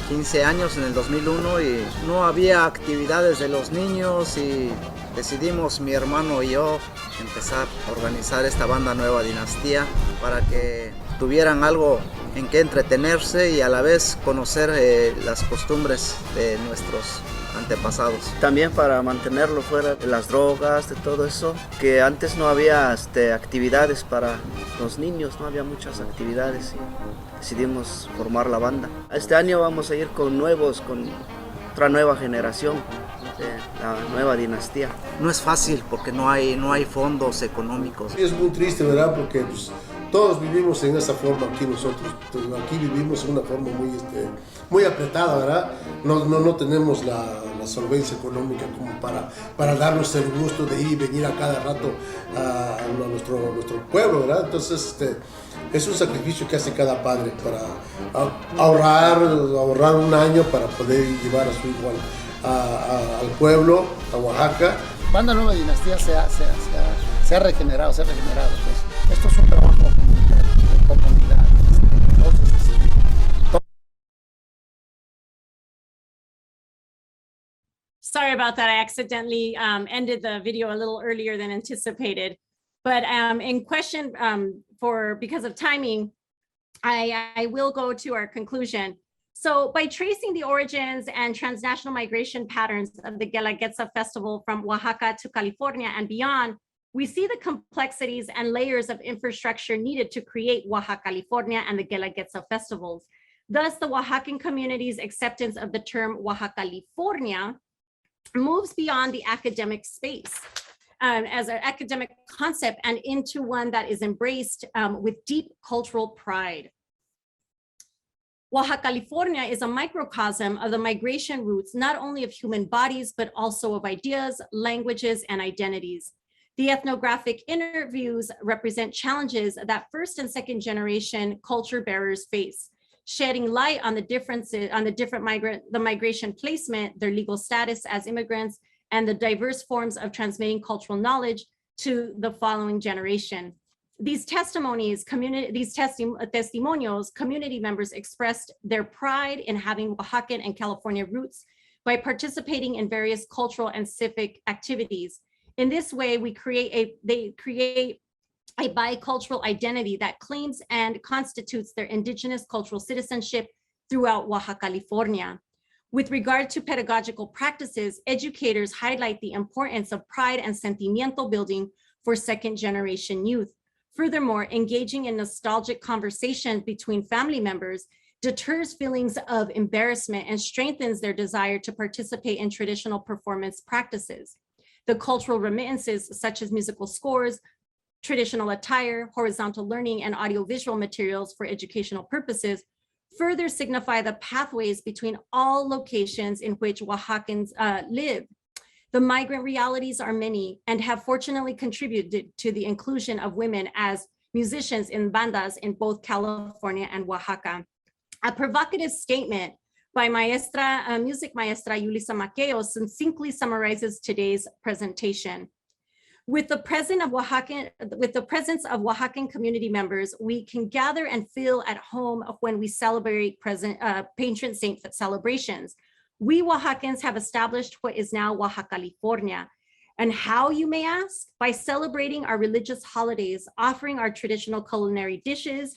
15 años, en el 2001, y no había actividades de los niños y decidimos mi hermano y yo empezar a organizar esta Banda Nueva Dinastía para que tuvieran algo en que entretenerse y a la vez conocer las costumbres de nuestros antepasados. También para mantenerlo fuera de las drogas, de todo eso, que antes no había actividades para los niños, no había muchas actividades y decidimos formar la banda. Este año vamos a ir con otra nueva generación, la nueva dinastía. No es fácil porque no hay fondos económicos. Es muy triste, ¿verdad? Porque pues, todos vivimos en esa forma aquí nosotros. Entonces, aquí vivimos en una forma muy apretada, ¿verdad? No tenemos la solvencia económica como para darnos el gusto de ir y venir a cada rato a nuestro pueblo, ¿verdad? Entonces es un sacrificio que hace cada padre para ahorrar un año para poder llevar a su hijo al pueblo, a Oaxaca. Banda Nueva Dinastía se ha regenerado, pues. Esto es un trabajo de comunidad. Sorry about that. I accidentally ended the video a little earlier than anticipated. But in question, because of timing, I will go to our conclusion. So by tracing the origins and transnational migration patterns of the Guelaguetza festival from Oaxaca to California and beyond, we see the complexities and layers of infrastructure needed to create Oaxacalifornia and the Guelaguetza festivals. Thus, the Oaxacan community's acceptance of the term Oaxacalifornia moves beyond the academic space as an academic concept and into one that is embraced with deep cultural pride. Oaxacalifornia is a microcosm of the migration routes, not only of human bodies, but also of ideas, languages, and identities. The ethnographic interviews represent challenges that first and second generation culture bearers face, shedding light on the differences, on the migration placement, their legal status as immigrants, and the diverse forms of transmitting cultural knowledge to the following generation. These testimonials, community members expressed their pride in having Oaxacan and California roots by participating in various cultural and civic activities. In this way, they create a bicultural identity that claims and constitutes their indigenous cultural citizenship throughout Oaxaca, With regard to pedagogical practices, educators highlight the importance of pride and sentimiento building for second-generation youth. Furthermore, engaging in nostalgic conversations between family members deters feelings of embarrassment and strengthens their desire to participate in traditional performance practices. The cultural remittances, such as musical scores, traditional attire, horizontal learning, and audiovisual materials for educational purposes, further signify the pathways between all locations in which Oaxacans live. The migrant realities are many and have fortunately contributed to the inclusion of women as musicians in bandas in both California and Oaxaca. A provocative statement by music maestra Yulisa Maqueo succinctly summarizes today's presentation. With the presence of Oaxacan community members, we can gather and feel at home when we celebrate patron saint celebrations. We Oaxacans have established what is now Oaxacalicalifornia. And how, you may ask? By celebrating our religious holidays, offering our traditional culinary dishes,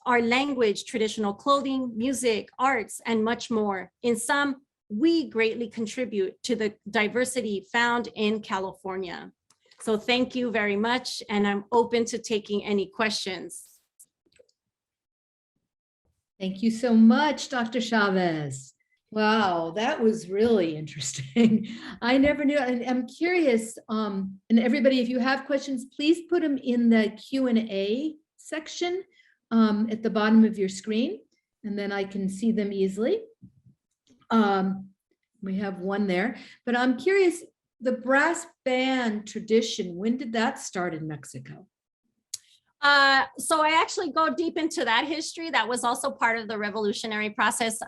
our language, traditional clothing, music, arts, and much more. In sum, we greatly contribute to the diversity found in California. So thank you very much, and I'm open to taking any questions. Thank you so much, Dr. Chavez. Wow, that was really interesting. I never knew, and I'm curious, and everybody, if you have questions, please put them in the Q&A section at the bottom of your screen, and then I can see them easily. We have one there, but I'm curious, the brass band tradition, when did that start in Mexico? So I actually go deep into that history. That was also part of the revolutionary process.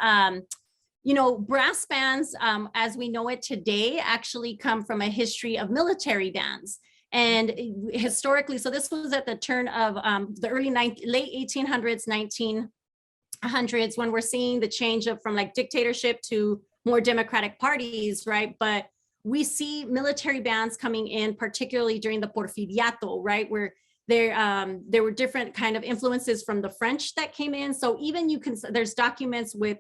You know, brass bands, as we know it today, actually come from a history of military bands. And historically, so this was at the turn of the late 1800s, 1900s, when we're seeing the change from like dictatorship to more democratic parties, right? But we see military bands coming in, particularly during the Porfiriato, right? Where there were different kind of influences from the French that came in. So even there's documents with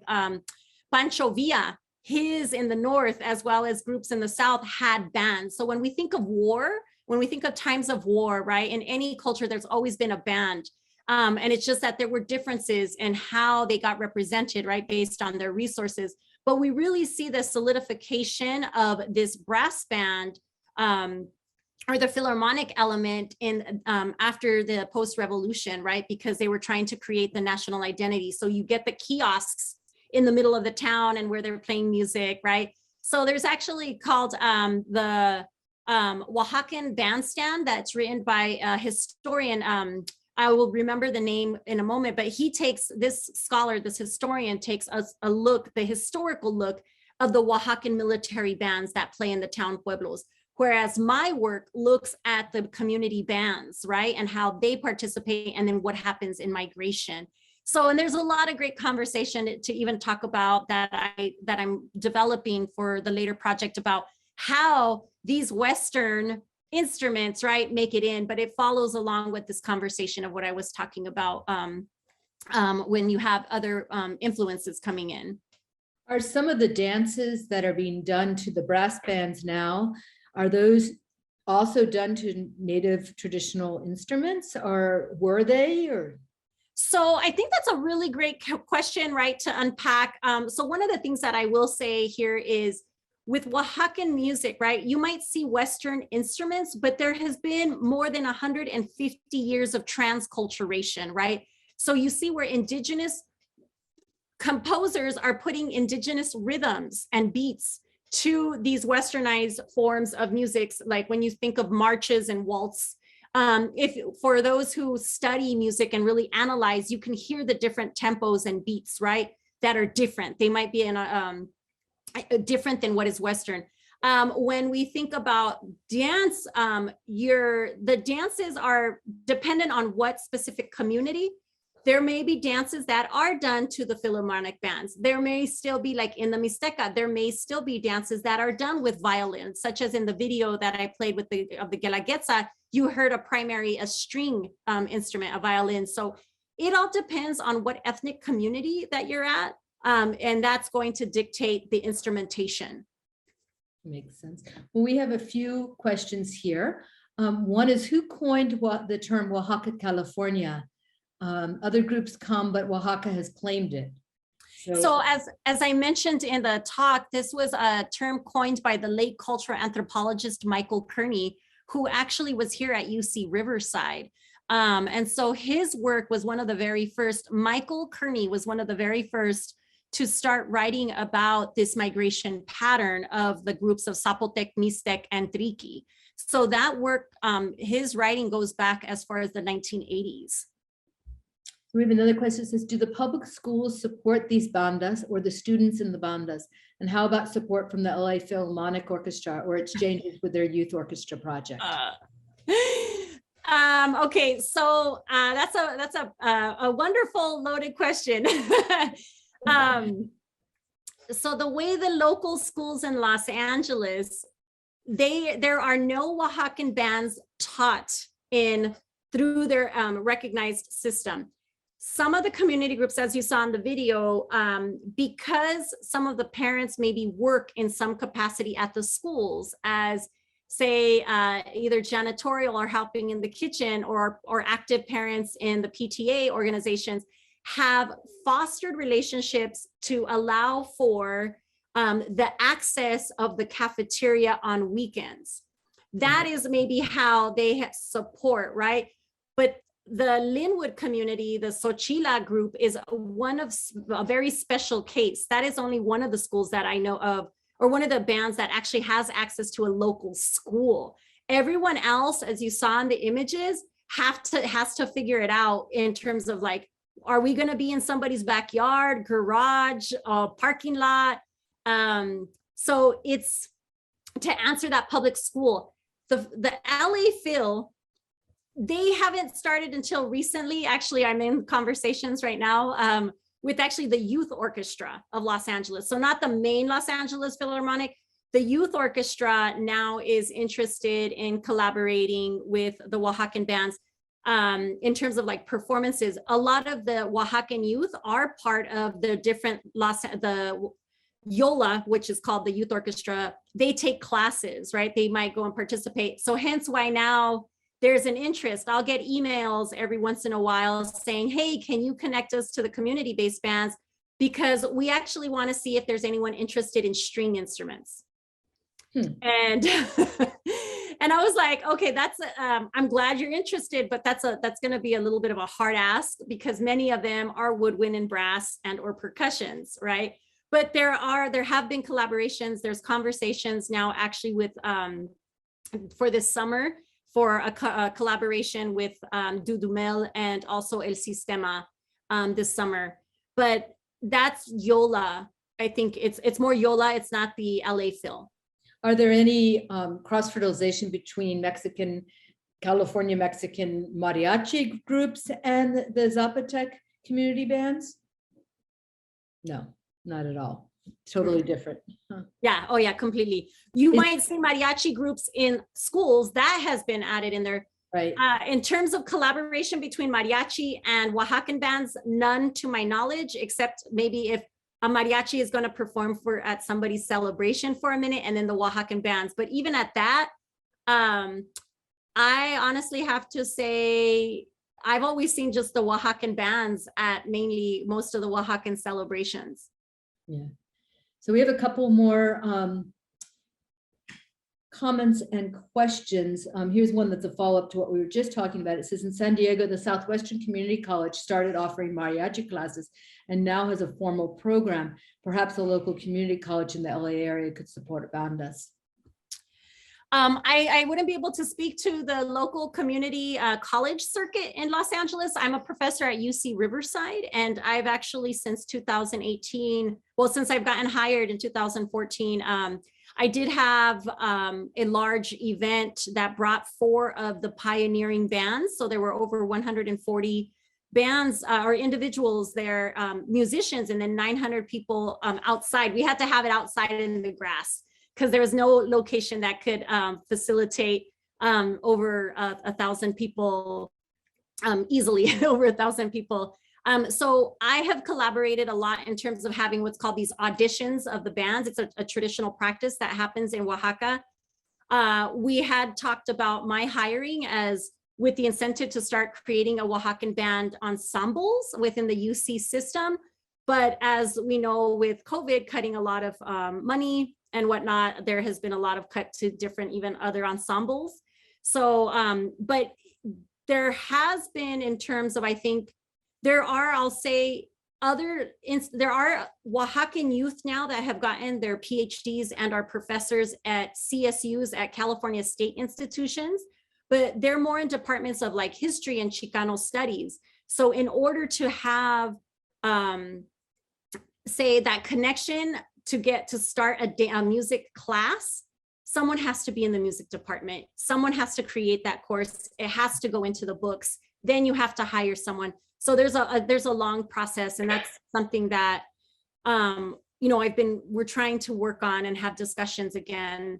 Pancho Villa, his in the north, as well as groups in the south had bands. So when we think of war, when we think of times of war, right? In any culture, there's always been a band. And it's just that there were differences in how they got represented, right? Based on their resources. But we really see the solidification of this brass band or the philharmonic element in after the post-revolution, right? Because they were trying to create the national identity. So you get the kiosks in the middle of the town and where they're playing music, right? So there's actually called the Oaxacan Bandstand that's written by a historian. I will remember the name in a moment, but he takes, this scholar, this historian takes a look, the historical look of the Oaxacan military bands that play in the town pueblos. Whereas my work looks at the community bands, right? And how they participate and then what happens in migration. So, and there's a lot of great conversation to even talk about that I'm developing for the later project about how these Western instruments, right, make it in, but it follows along with this conversation of what I was talking about when you have other influences coming in. Are some of the dances that are being done to the brass bands now, are those also done to native traditional instruments, or were they, or? So I think that's a really great question, right, to unpack. So one of the things that I will say here is with Oaxacan music, right, you might see Western instruments, but there has been more than 150 years of transculturation, right? So you see where indigenous composers are putting indigenous rhythms and beats to these westernized forms of music, like when you think of marches and waltz. If for those who study music and really analyze, you can hear the different tempos and beats, right, that are different. They might be in a different than what is Western. When we think about dance, the dances are dependent on what specific community. There may be dances that are done to the Philharmonic bands. There may still be, like in the Mixteca, there may still be dances that are done with violins, such as in the video that I played with the Guelaguetza, you heard a string instrument, a violin. So it all depends on what ethnic community that you're at, and that's going to dictate the instrumentation. Makes sense. Well, we have a few questions here. One is, who coined the term Oaxaca, California? Other groups come, but Oaxaca has claimed it. So as I mentioned in the talk, this was a term coined by the late cultural anthropologist Michael Kearney, who actually was here at UC Riverside. And so his work was one of the very first. Michael Kearney was one of the very first to start writing about this migration pattern of the groups of Zapotec, Mixtec, and Triqui. So that work, his writing goes back as far as the 1980s. We have another question that says, do the public schools support these bandas or the students in the bandas? And how about support from the LA Philharmonic Orchestra or exchanges with their youth orchestra project? Okay, so that's a wonderful loaded question. So the way the local schools in Los Angeles, there are no Oaxacan bands taught through their recognized system. Some of the community groups, as you saw in the video, because some of the parents maybe work in some capacity at the schools as, say, either janitorial or helping in the kitchen, or active parents in the PTA organizations, have fostered relationships to allow for the access of the cafeteria on weekends. That is maybe how they support, right? But the Linwood community, the Xóchitl group, is one of a very special case. That is only one of the schools that I know of, or one of the bands that actually has access to a local school. Everyone else, as you saw in the images, has to figure it out in terms of, like, are we going to be in somebody's backyard, garage, parking lot? So it's to answer that public school. The LA Phil, they haven't started until recently. Actually, I'm in conversations right now with actually the youth orchestra of Los Angeles. So not the main Los Angeles Philharmonic. The youth orchestra now is interested in collaborating with the Oaxacan bands in terms of, like, performances. A lot of the Oaxacan youth are part of the different the YOLA, which is called the youth orchestra. They take classes, right? They might go and participate. So hence why now there's an interest. I'll get emails every once in a while saying, hey, can you connect us to the community-based bands? Because we actually want to see if there's anyone interested in string instruments. And and I was like, okay, I'm glad you're interested, but that's going to be a little bit of a hard ask, because many of them are woodwind and brass and or percussions, right? But there have been collaborations. There's conversations now actually with for this summer for a collaboration with Dudumel and also El Sistema this summer. But that's YOLA. I think it's more YOLA. It's not the LA Phil. Are there any cross-fertilization between California Mexican mariachi groups and the Zapotec community bands? No, not at all. Totally different. Huh. Yeah. Oh yeah, completely. You might see mariachi groups in schools. That has been added in there. Right. In terms of collaboration between mariachi and Oaxacan bands, none to my knowledge, except maybe if a mariachi is going to perform at somebody's celebration for a minute, and then the Oaxacan bands. But even at that, I honestly have to say, I've always seen just the Oaxacan bands at mainly most of the Oaxacan celebrations. Yeah. So we have a couple more comments and questions. Here's one that's a follow-up to what we were just talking about. It says, in San Diego, the Southwestern Community College started offering mariachi classes and now has a formal program. Perhaps a local community college in the LA area could support bandas. I wouldn't be able to speak to the local community college circuit in Los Angeles. I'm a professor at UC Riverside, and I've actually since 2018, well, since I've gotten hired in 2014, I did have a large event that brought 4 of the pioneering bands. So there were over 140 bands or individuals, they're musicians, and then 900 people outside. We had to have it outside in the grass because there was no location that could facilitate over 1,000 people easily, over 1,000 people. So I have collaborated a lot in terms of having what's called these auditions of the bands. It's a traditional practice that happens in Oaxaca. We had talked about my hiring as with the incentive to start creating a Oaxacan band ensembles within the UC system. But as we know, with COVID cutting a lot of money and whatnot, there has been a lot of cut to different, even other ensembles. So, but there has been, in terms of, I think, there are, I'll say, there are Oaxacan youth now that have gotten their PhDs and are professors at CSUs, at California state institutions, but they're more in departments of like history and Chicano studies. So in order to have, say, that connection to get to start a music class, someone has to be in the music department. Someone has to create that course. It has to go into the books. Then you have to hire someone. So there's a long process, and that's something that you know, we're trying to work on and have discussions again,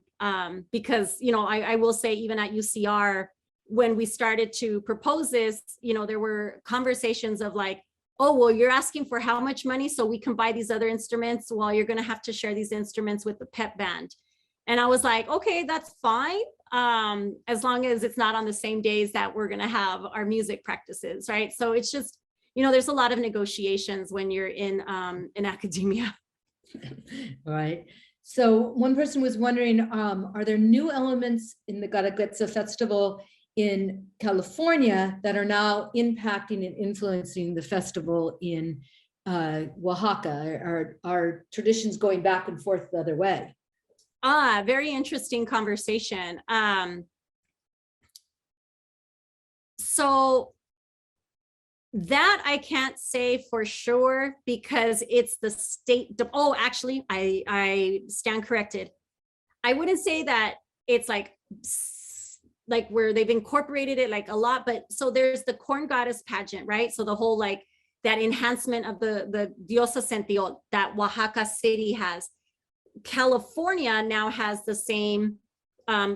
because, you know, I will say, even at UCR, when we started to propose this, you know, there were conversations of like, oh, well, you're asking for how much money so we can buy these other instruments? Well, you're going to have to share these instruments with the pep band. And I was like, okay, that's fine. As long as it's not on the same days that we're going to have our music practices, right? So it's just, you know, there's a lot of negotiations when you're in academia. Right. So one person was wondering, are there new elements in the Guelaguetza Festival in California that are now impacting and influencing the festival in Oaxaca? Are traditions going back and forth the other way? Very interesting conversation. So that I can't say for sure, because it's the state. Oh, actually, I stand corrected. I wouldn't say that it's like where they've incorporated it like a lot, but so there's the corn goddess pageant, right? So the whole like that enhancement of the Diosa Sentiol that Oaxaca City has. California now has the same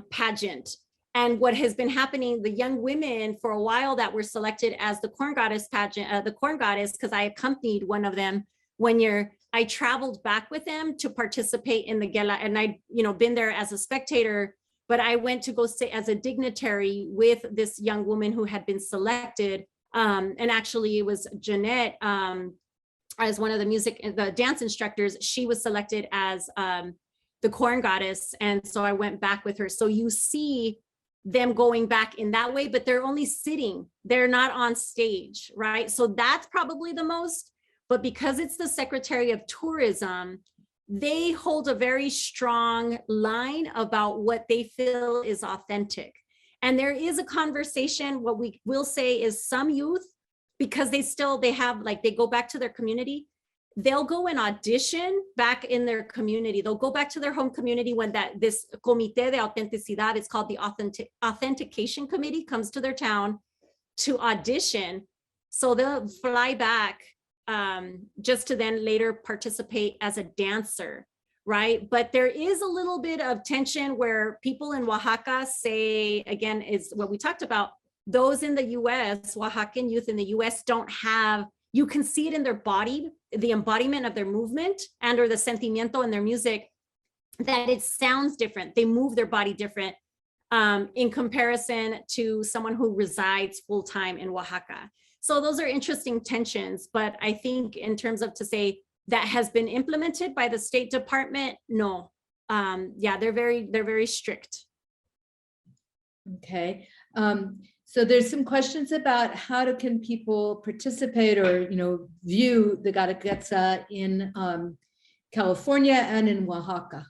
pageant. And what has been happening, the young women for a while that were selected as the corn goddess pageant, the corn goddess, because I accompanied one of them one year, I traveled back with them to participate in the gala, and I, you know, been there as a spectator, but I went to go sit as a dignitary with this young woman who had been selected. And actually it was Jeanette, as one of the dance instructors. She was selected as the corn goddess. And so I went back with her. So you see them going back in that way, but they're only sitting, they're not on stage, right? So that's probably the most, but because it's the Secretary of Tourism, they hold a very strong line about what they feel is authentic. And there is a conversation, what we will say is some youth, because they have, like, they go back to their community, they'll go and audition back in their community. They'll go back to their home community when this Comité de Autenticidad, it's called the Authentication Committee, comes to their town to audition. So they'll fly back just to then later participate as a dancer, right? But there is a little bit of tension where people in Oaxaca say, again, is what we talked about, those in the US, Oaxacan youth in the US don't have, you can see it in their body, the embodiment of their movement and or the sentimiento in their music, that it sounds different. They move their body different in comparison to someone who resides full-time in Oaxaca. So those are interesting tensions, but I think in terms of to say that has been implemented by the State Department, no. Yeah, they're very strict. Okay. So there's some questions about how can people participate or, you know, view the Guelaguetza in California and in Oaxaca.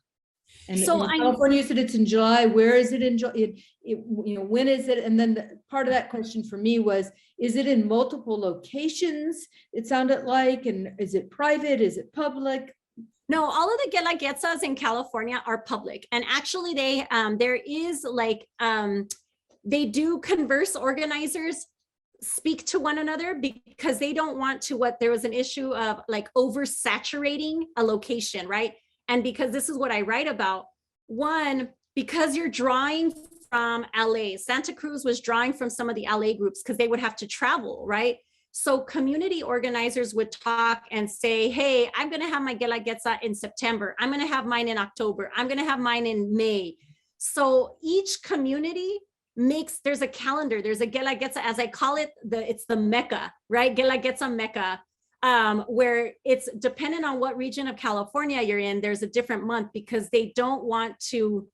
And so in California, you said it's in July. Where is it in July? You know, when is it? And then part of that question for me was, is it in multiple locations? It sounded like, and is it private? Is it public? No, all of the Guelaguetzas in California are public. And actually there is like, they do converse organizers speak to one another because they don't want to there was an issue of like oversaturating a location, right? And because this is what I write about, one, because you're drawing from LA, Santa Cruz was drawing from some of the LA groups because they would have to travel, right? So community organizers would talk and say, hey, I'm going to have my Guelaguetza in September. I'm going to have mine in October. I'm going to have mine in May. So each community there's a calendar, there's a Guelaguetza, as I call it, it's the Mecca, right? Guelaguetza Mecca, where it's dependent on what region of California you're in, there's a different month because they don't want to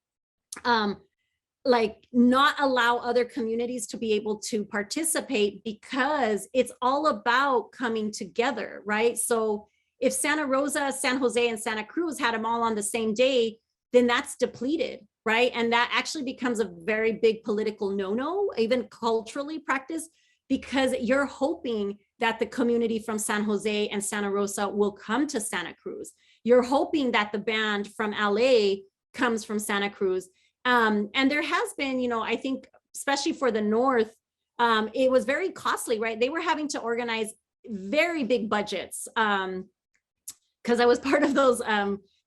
like not allow other communities to be able to participate because it's all about coming together, right? So if Santa Rosa, San Jose, and Santa Cruz had them all on the same day, then that's depleted, right? And that actually becomes a very big political no-no, even culturally practiced, because you're hoping that the community from San Jose and Santa Rosa will come to Santa Cruz. You're hoping that the band from LA comes from Santa Cruz. And there has been, you know, I think, especially for the North, it was very costly, right? They were having to organize very big budgets because I was part of those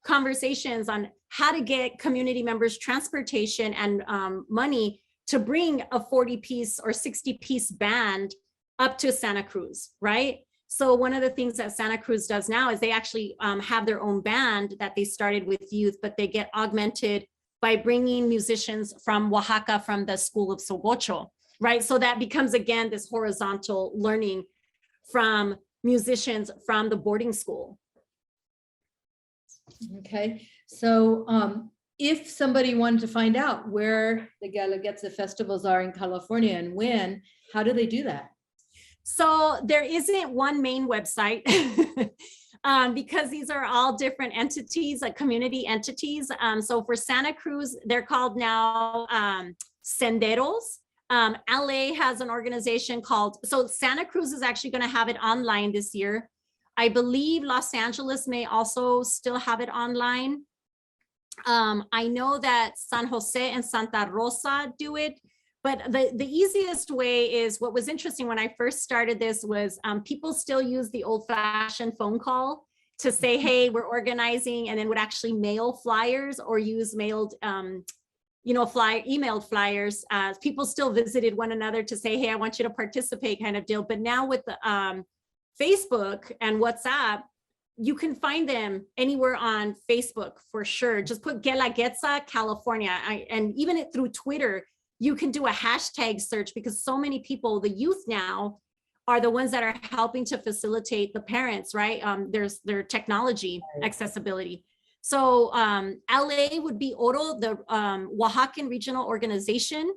conversations on how to get community members transportation and money to bring a 40-piece or 60-piece band up to Santa Cruz, right? So one of the things that Santa Cruz does now is they actually have their own band that they started with youth, but they get augmented by bringing musicians from Oaxaca from the School of Xóchitl, right? So that becomes, again, this horizontal learning from musicians from the boarding school. Okay, so if somebody wanted to find out where the Guelaguetza festivals are in California and when, how do they do that? So there isn't one main website because these are all different entities, like community entities. So for Santa Cruz, they're called now Senderos. LA has an organization called, so Santa Cruz is actually going to have it online this year. I believe Los Angeles may also still have it online. I know that San Jose and Santa Rosa do it, but the easiest way is, what was interesting when I first started this was people still use the old-fashioned phone call to say, hey, we're organizing, and then would actually mail flyers or use mailed, emailed flyers. People still visited one another to say, hey, I want you to participate, kind of deal. But now with the Facebook and WhatsApp, you can find them anywhere on Facebook for sure. Just put Guelaguetza California, and even through Twitter, you can do a hashtag search because so many people, the youth now, are the ones that are helping to facilitate the parents, right? There's their technology accessibility. So LA would be Oro, the Oaxacan Regional Organization.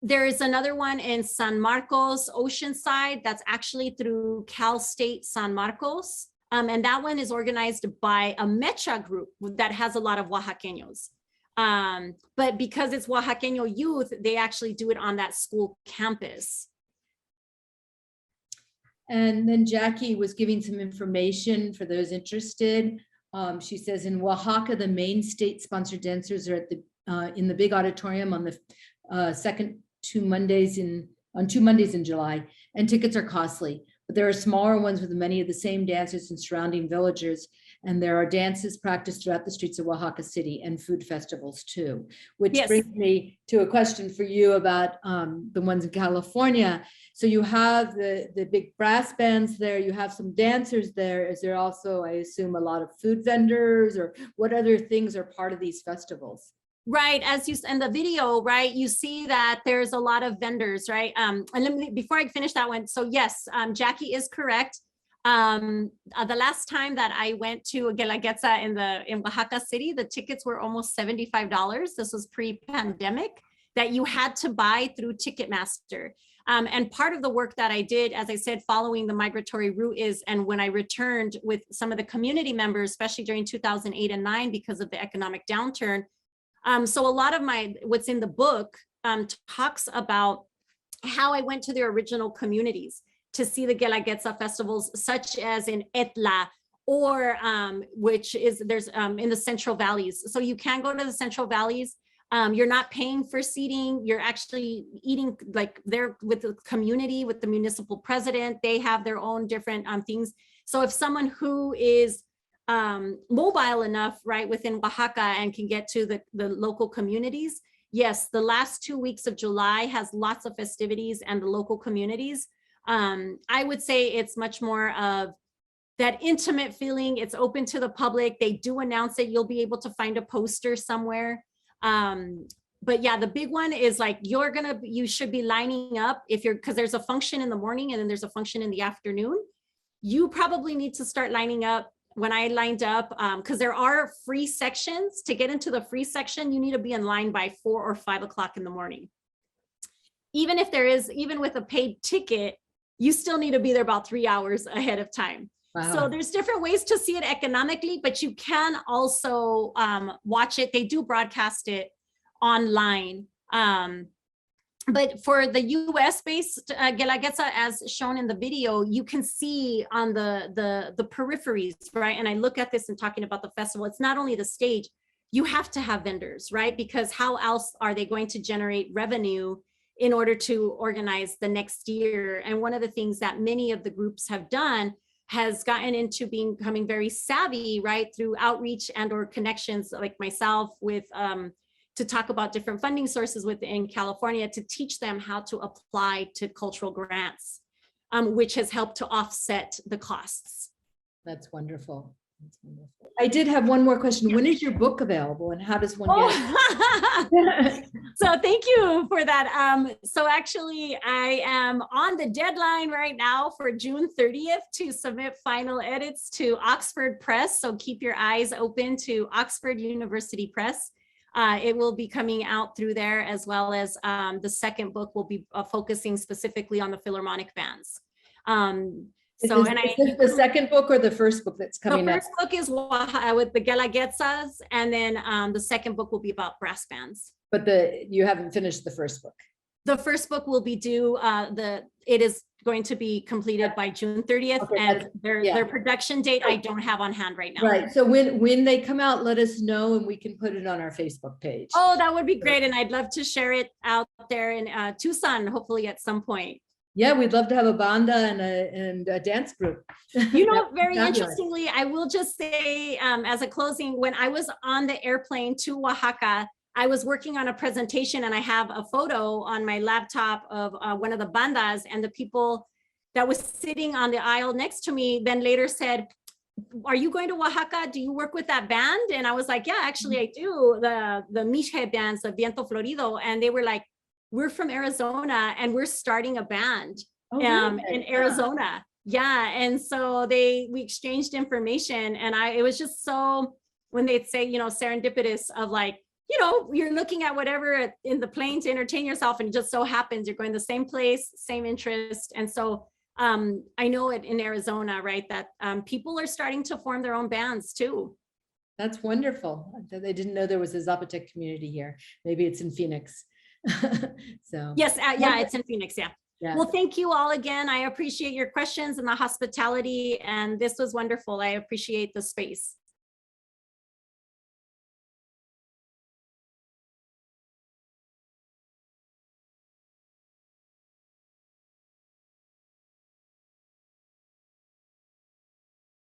There is another one in San Marcos, Oceanside, that's actually through Cal State San Marcos. And that one is organized by a Mecha group that has a lot of Oaxaqueños. But because it's Oaxaqueño youth, they actually do it on that school campus. And then Jackie was giving some information for those interested. She says in Oaxaca, the main state-sponsored dancers are at the in the big auditorium on the two Mondays in July, and tickets are costly. But there are smaller ones with many of the same dancers in surrounding villages, and there are dances practiced throughout the streets of Oaxaca City and food festivals too. Which Yes. brings me to a question for you about the ones in California. So you have the big brass bands there, you have some dancers there. Is there also, I assume, a lot of food vendors, or what other things are part of these festivals? Right, as you in the video, right, you see that there's a lot of vendors, right? And let me, before I finish that one, so yes, Jackie is correct. The last time that I went to Guelaguetza in Oaxaca City, the tickets were almost $75. This was pre-pandemic, that you had to buy through Ticketmaster. And part of the work that I did, as I said, following the migratory route is, and when I returned with some of the community members, especially during 2008 and 9 because of the economic downturn. So a lot of what's in the book talks about how I went to their original communities to see the Guelaguetza festivals, such as in Etla, or which is there's in the Central Valleys. So you can go to the Central Valleys. You're not paying for seating. You're actually eating like there with the community, with the municipal president. They have their own different things. So if someone who is mobile enough, right, within Oaxaca and can get to the local communities, yes, the last 2 weeks of July has lots of festivities and the local communities. I would say it's much more of that intimate feeling. It's open to the public. They do announce it. You'll be able to find a poster somewhere. But yeah, the big one is like, you should be lining up because there's a function in the morning and then there's a function in the afternoon. You probably need to start lining up. When I lined up, because there are free sections. To get into the free section, you need to be in line by 4 or 5 o'clock in the morning. Even with a paid ticket, you still need to be there about 3 hours ahead of time. Wow. So there's different ways to see it economically, but you can also watch it. They do broadcast it online. But for the US-based Guelaguetza, as shown in the video, you can see on the peripheries, right? And I look at this and talking about the festival, it's not only the stage, you have to have vendors, right? Because how else are they going to generate revenue in order to organize the next year? And one of the things that many of the groups have done has gotten into becoming very savvy, right? Through outreach and or connections like myself with, to talk about different funding sources within California to teach them how to apply to cultural grants, which has helped to offset the costs. That's wonderful. That's wonderful. I did have one more question. When is your book available and how does one get it? So thank you for that. So actually I am on the deadline right now for June 30th to submit final edits to Oxford Press. So keep your eyes open to Oxford University Press. It will be coming out through there, as well as the second book will be focusing specifically on the Philharmonic bands. Is the second book or the first book that's coming the next? first book is with the Guelaguetzas, and then the second book will be about brass bands. But you haven't finished the first book. The first book will be due, it is going to be completed by June 30th, okay, and their production date I don't have on hand right now. Right, so when they come out, let us know and we can put it on our Facebook page. Oh, that would be great, and I'd love to share it out there in Tucson, hopefully at some point. Yeah, we'd love to have a banda and a dance group. You know, very interestingly, I will just say as a closing, when I was on the airplane to Oaxaca, I was working on a presentation and I have a photo on my laptop of one of the bandas, and the people that was sitting on the aisle next to me then later said, are you going to Oaxaca? Do you work with that band? And I was like, yeah, actually I do, the Mije bands, the Viento Florido. And they were like, we're from Arizona and we're starting a band in Arizona. Yeah. And so we exchanged information, and it was just so, when they'd say, you know, serendipitous of like, you know, you're looking at whatever in the plane to entertain yourself, and it just so happens you're going to the same place, same interest. And so I know it in Arizona, right, that people are starting to form their own bands too. That's wonderful. They didn't know there was a Zapotec community here. Maybe it's in Phoenix. So yes, yeah, it's in Phoenix. Yeah. Well, thank you all again. I appreciate your questions and the hospitality, and this was wonderful. I appreciate the space.